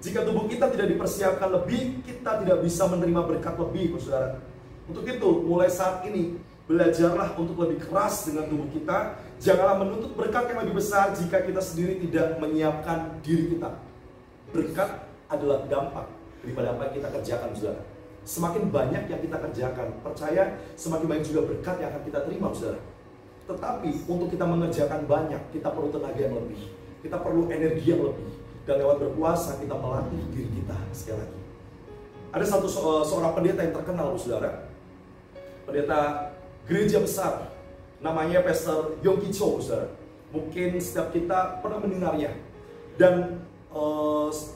Jika tubuh kita tidak dipersiapkan lebih, kita tidak bisa menerima berkat lebih, saudara. Untuk itu, mulai saat ini, belajarlah untuk lebih keras dengan tubuh kita. Janganlah menuntut berkat yang lebih besar jika kita sendiri tidak menyiapkan diri kita. Berkat adalah dampak daripada apa yang kita kerjakan, saudara. Semakin banyak yang kita kerjakan, percaya semakin banyak juga berkat yang akan kita terima, saudara. Tetapi untuk kita mengerjakan banyak, kita perlu tenaga yang lebih, kita perlu energi yang lebih, dan lewat berpuasa kita melatih diri kita. Sekali lagi, ada seorang pendeta yang terkenal, saudara, pendeta gereja besar, namanya Pastor Yonggi Cho, saudara. Mungkin setiap kita pernah mendengarnya. Dan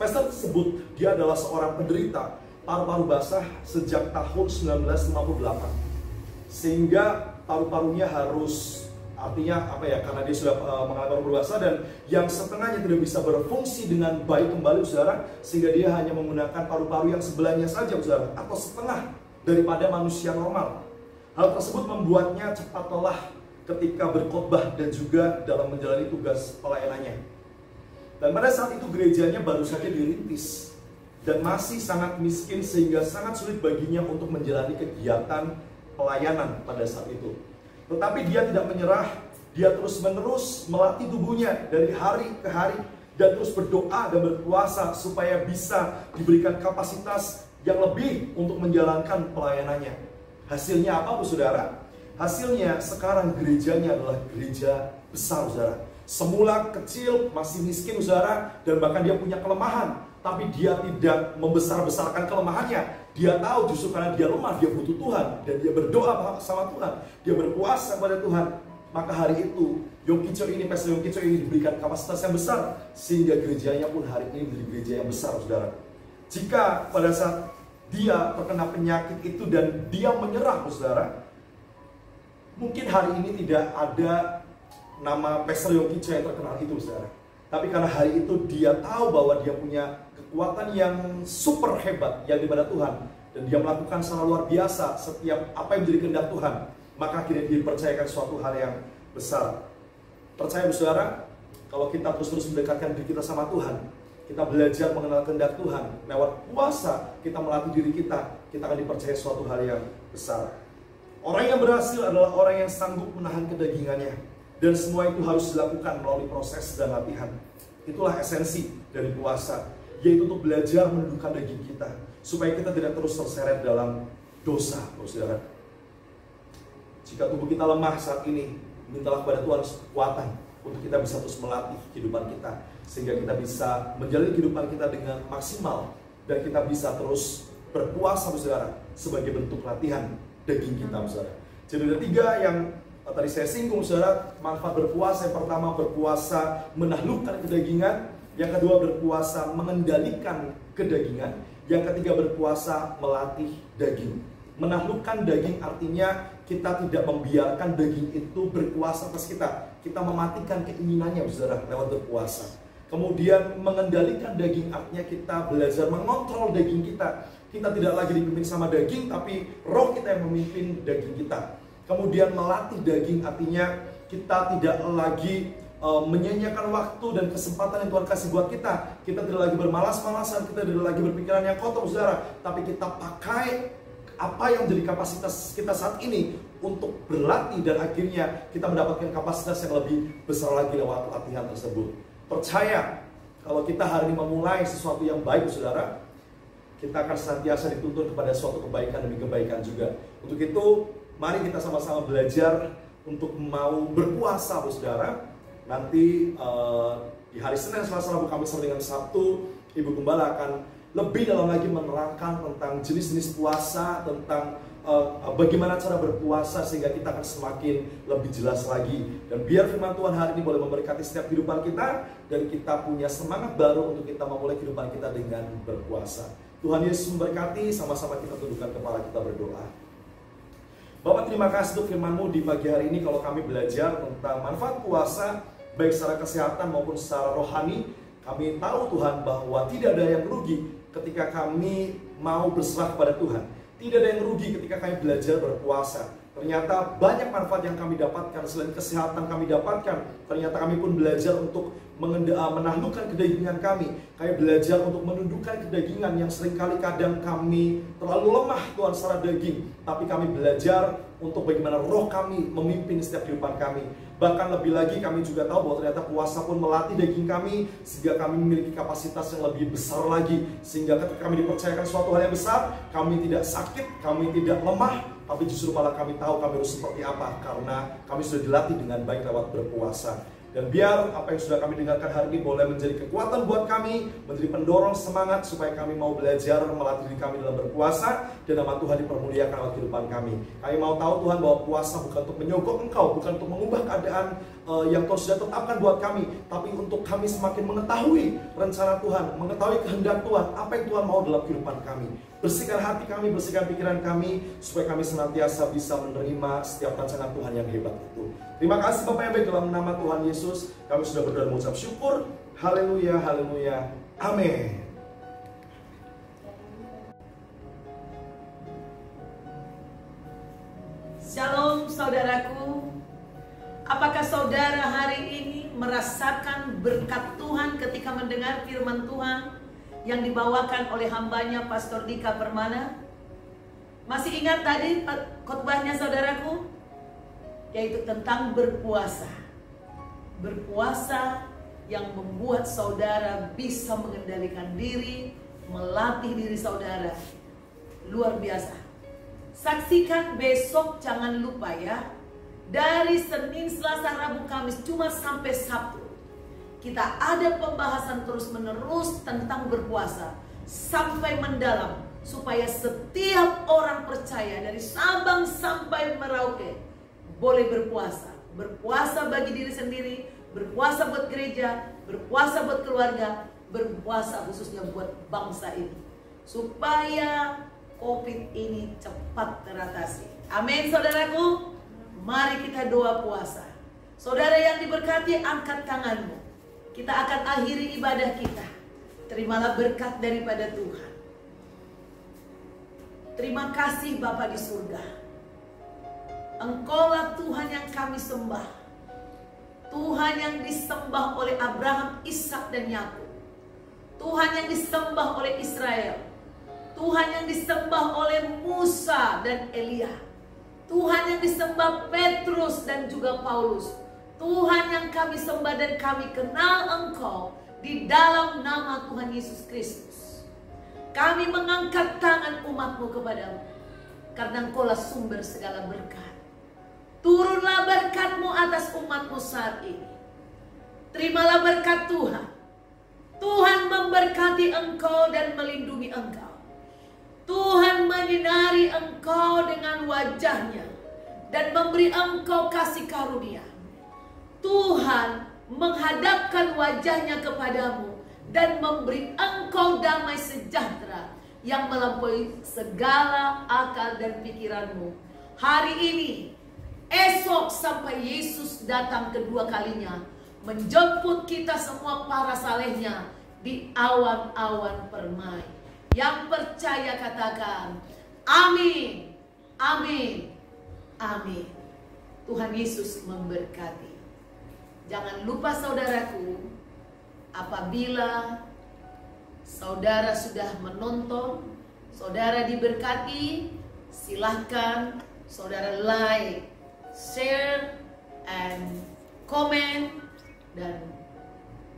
pastor tersebut, dia adalah seorang penderita paru-paru basah sejak tahun 1958. Sehingga paru-parunya harus, artinya apa ya, karena dia sudah mengalami paru-paru basah dan yang setengahnya tidak bisa berfungsi dengan baik kembali, saudara, sehingga dia hanya menggunakan paru-paru yang sebelahnya saja, saudara, atau setengah daripada manusia normal. Hal tersebut membuatnya cepat lelah ketika berkhotbah dan juga dalam menjalani tugas pelayanannya. Dan pada saat itu gerejanya baru saja dirintis dan masih sangat miskin sehingga sangat sulit baginya untuk menjalani kegiatan pelayanan pada saat itu. Tetapi dia tidak menyerah, dia terus-menerus melatih tubuhnya dari hari ke hari dan terus berdoa dan berpuasa supaya bisa diberikan kapasitas yang lebih untuk menjalankan pelayanannya. Hasilnya apa, saudara? Hasilnya sekarang gerejanya adalah gereja besar, saudara. Semula kecil, masih miskin, saudara, dan bahkan dia punya kelemahan. Tapi dia tidak membesar-besarkan kelemahannya. Dia tahu justru karena dia lemah, dia butuh Tuhan. Dan dia berdoa sama Tuhan. Dia berpuasa pada Tuhan. Maka hari itu, Yonggi Cho ini, Pastor Yonggi Cho ini diberikan kapasitas yang besar. Sehingga gerejanya pun hari ini menjadi gereja yang besar, saudara. Jika pada saat dia terkena penyakit itu dan dia menyerah, saudara, mungkin hari ini tidak ada nama Pastor Yonggi Cho yang terkenal itu, saudara. Tapi karena hari itu dia tahu bahwa dia punya kekuatan yang super hebat yang daripada Tuhan, dan dia melakukan secara luar biasa setiap apa yang menjadi kehendak Tuhan, maka akhirnya dia dipercayakan suatu hal yang besar. Percaya, saudara, kalau kita terus-terus mendekatkan diri kita sama Tuhan, kita belajar mengenal kehendak Tuhan, lewat puasa kita melatih diri kita akan dipercaya suatu hal yang besar. Orang yang berhasil adalah orang yang sanggup menahan kedagingannya. Dan semua itu harus dilakukan melalui proses dan latihan. Itulah esensi dari puasa, yaitu untuk belajar menundukkan daging kita, supaya kita tidak terus terseret dalam dosa, saudara. Jika tubuh kita lemah saat ini, mintalah kepada Tuhan kekuatan untuk kita bisa terus melatih kehidupan kita, sehingga kita bisa menjalani kehidupan kita dengan maksimal, dan kita bisa terus berpuasa, saudara, sebagai bentuk latihan daging kita, saudara. Jadi ada 3 yang tadi saya singgung, saudara. Manfaat berpuasa: yang pertama, berpuasa menaklukkan kedagingan. Yang kedua, berpuasa mengendalikan kedagingan. Yang ketiga, berpuasa melatih daging. Menaklukkan daging artinya kita tidak membiarkan daging itu berkuasa atas kita. Kita mematikan keinginannya, saudara, lewat berpuasa. Kemudian mengendalikan daging artinya kita belajar mengontrol daging kita. Kita tidak lagi dipimpin sama daging, tapi roh kita yang memimpin daging kita. Kemudian melatih daging artinya kita tidak lagi menyanyiakan waktu dan kesempatan yang Tuhan kasih buat kita. Kita tidak lagi bermalas-malasan, kita tidak lagi berpikiran yang kotor, saudara. Tapi kita pakai apa yang menjadi kapasitas kita saat ini untuk berlatih, dan akhirnya kita mendapatkan kapasitas yang lebih besar lagi lewat latihan tersebut. Percaya, kalau kita hari ini memulai sesuatu yang baik, saudara, kita akan senantiasa dituntun kepada suatu kebaikan demi kebaikan juga. Untuk itu, mari kita sama-sama belajar untuk mau berpuasa, saudara. Nanti di hari Senin, Selasa, Rabu, Kamis, sampai dengan Sabtu, Ibu Gembala akan lebih dalam lagi menerangkan tentang jenis-jenis puasa, tentang bagaimana cara berpuasa, sehingga kita akan semakin lebih jelas lagi. Dan biar firman Tuhan hari ini boleh memberkati setiap kehidupan kita, dan kita punya semangat baru untuk kita memulai kehidupan kita dengan berpuasa. Tuhan Yesus memberkati. Sama-sama kita tundukkan kepala, kita berdoa. terima kasih untuk firman-Mu di pagi hari ini. Kalau kami belajar tentang manfaat puasa, baik secara kesehatan maupun secara rohani, kami tahu Tuhan bahwa tidak ada yang rugi ketika kami mau berserah kepada Tuhan. Tidak ada yang rugi ketika kami belajar berpuasa. Ternyata banyak manfaat yang kami dapatkan. Selain kesehatan kami dapatkan, ternyata kami pun belajar untuk menaklukkan kedagingan kami. Kami belajar untuk menundukkan kedagingan yang seringkali kadang kami terlalu lemah Tuhan secara daging. Tapi kami belajar untuk bagaimana roh kami memimpin setiap kehidupan kami. Bahkan lebih lagi kami juga tahu bahwa ternyata puasa pun melatih daging kami, sehingga kami memiliki kapasitas yang lebih besar lagi. Sehingga ketika kami dipercayakan suatu hal yang besar, kami tidak sakit, kami tidak lemah, tapi justru malah kami tahu kami harus seperti apa, karena kami sudah dilatih dengan baik lewat berpuasa. Dan biar apa yang sudah kami dengarkan hari ini boleh menjadi kekuatan buat kami, menjadi pendorong semangat supaya kami mau belajar melatih diri kami dalam berpuasa, dan nama Tuhan dipermuliakan dalam kehidupan kami. Kami mau tahu Tuhan bahwa puasa bukan untuk menyogok Engkau, bukan untuk mengubah keadaan yang Tuhan sudah tetapkan buat kami, tapi untuk kami semakin mengetahui rencana Tuhan, mengetahui kehendak Tuhan, apa yang Tuhan mau dalam kehidupan kami. Bersihkan hati kami, bersihkan pikiran kami, supaya kami senantiasa bisa menerima setiap rancangan Tuhan yang hebat itu. Terima kasih Bapak yang baik, dalam nama Tuhan Yesus kami sudah berdoa dan mengucap syukur. Haleluya, haleluya, amin. Shalom saudaraku. Apakah saudara hari ini merasakan berkat Tuhan ketika mendengar firman Tuhan yang dibawakan oleh hambanya Pastor Dika Permana? Masih ingat tadi khotbahnya saudaraku? Yaitu tentang berpuasa. Berpuasa yang membuat saudara bisa mengendalikan diri, melatih diri saudara. Luar biasa. Saksikan besok, jangan lupa ya. Dari Senin, Selasa, Rabu, Kamis, Jumat sampai Sabtu, kita ada pembahasan terus-menerus tentang berpuasa sampai mendalam, supaya setiap orang percaya dari Sabang sampai Merauke boleh berpuasa. Berpuasa bagi diri sendiri, berpuasa buat gereja, berpuasa buat keluarga, berpuasa khususnya buat bangsa ini, supaya COVID ini cepat teratasi. Amin saudaraku. Mari kita doa puasa. Saudara yang diberkati, angkat tanganmu. Kita akan akhiri ibadah kita. Terimalah berkat daripada Tuhan. Terima kasih Bapa di surga. Engkaulah Tuhan yang kami sembah. Tuhan yang disembah oleh Abraham, Ishak dan Yakub. Tuhan yang disembah oleh Israel. Tuhan yang disembah oleh Musa dan Elia. Tuhan yang disembah Petrus dan juga Paulus. Tuhan yang kami sembah dan kami kenal Engkau di dalam nama Tuhan Yesus Kristus. Kami mengangkat tangan umat-Mu kepadamu, karena Engkaulah sumber segala berkat. Turunlah berkat-Mu atas umat-Mu saat ini. Terimalah berkat Tuhan. Tuhan memberkati engkau dan melindungi engkau. Tuhan menyinari engkau dengan wajah-Nya dan memberi engkau kasih karunia. Tuhan menghadapkan wajah-Nya kepadamu dan memberi engkau damai sejahtera yang melampaui segala akal dan pikiranmu. Hari ini, esok sampai Yesus datang kedua kalinya, menjemput kita semua para salehnya di awan-awan permai. Yang percaya katakan, amin, amin, amin. Tuhan Yesus memberkati. Jangan lupa saudaraku, apabila saudara sudah menonton, saudara diberkati, silahkan saudara like, share, and comment, dan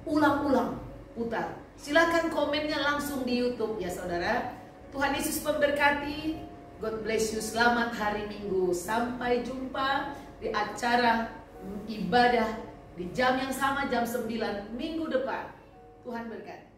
ulang-ulang putar. Silakan komennya langsung di YouTube ya saudara. Tuhan Yesus memberkati. God bless you. Selamat hari Minggu. Sampai jumpa di acara ibadah di jam yang sama, jam 9 minggu depan. Tuhan berkati.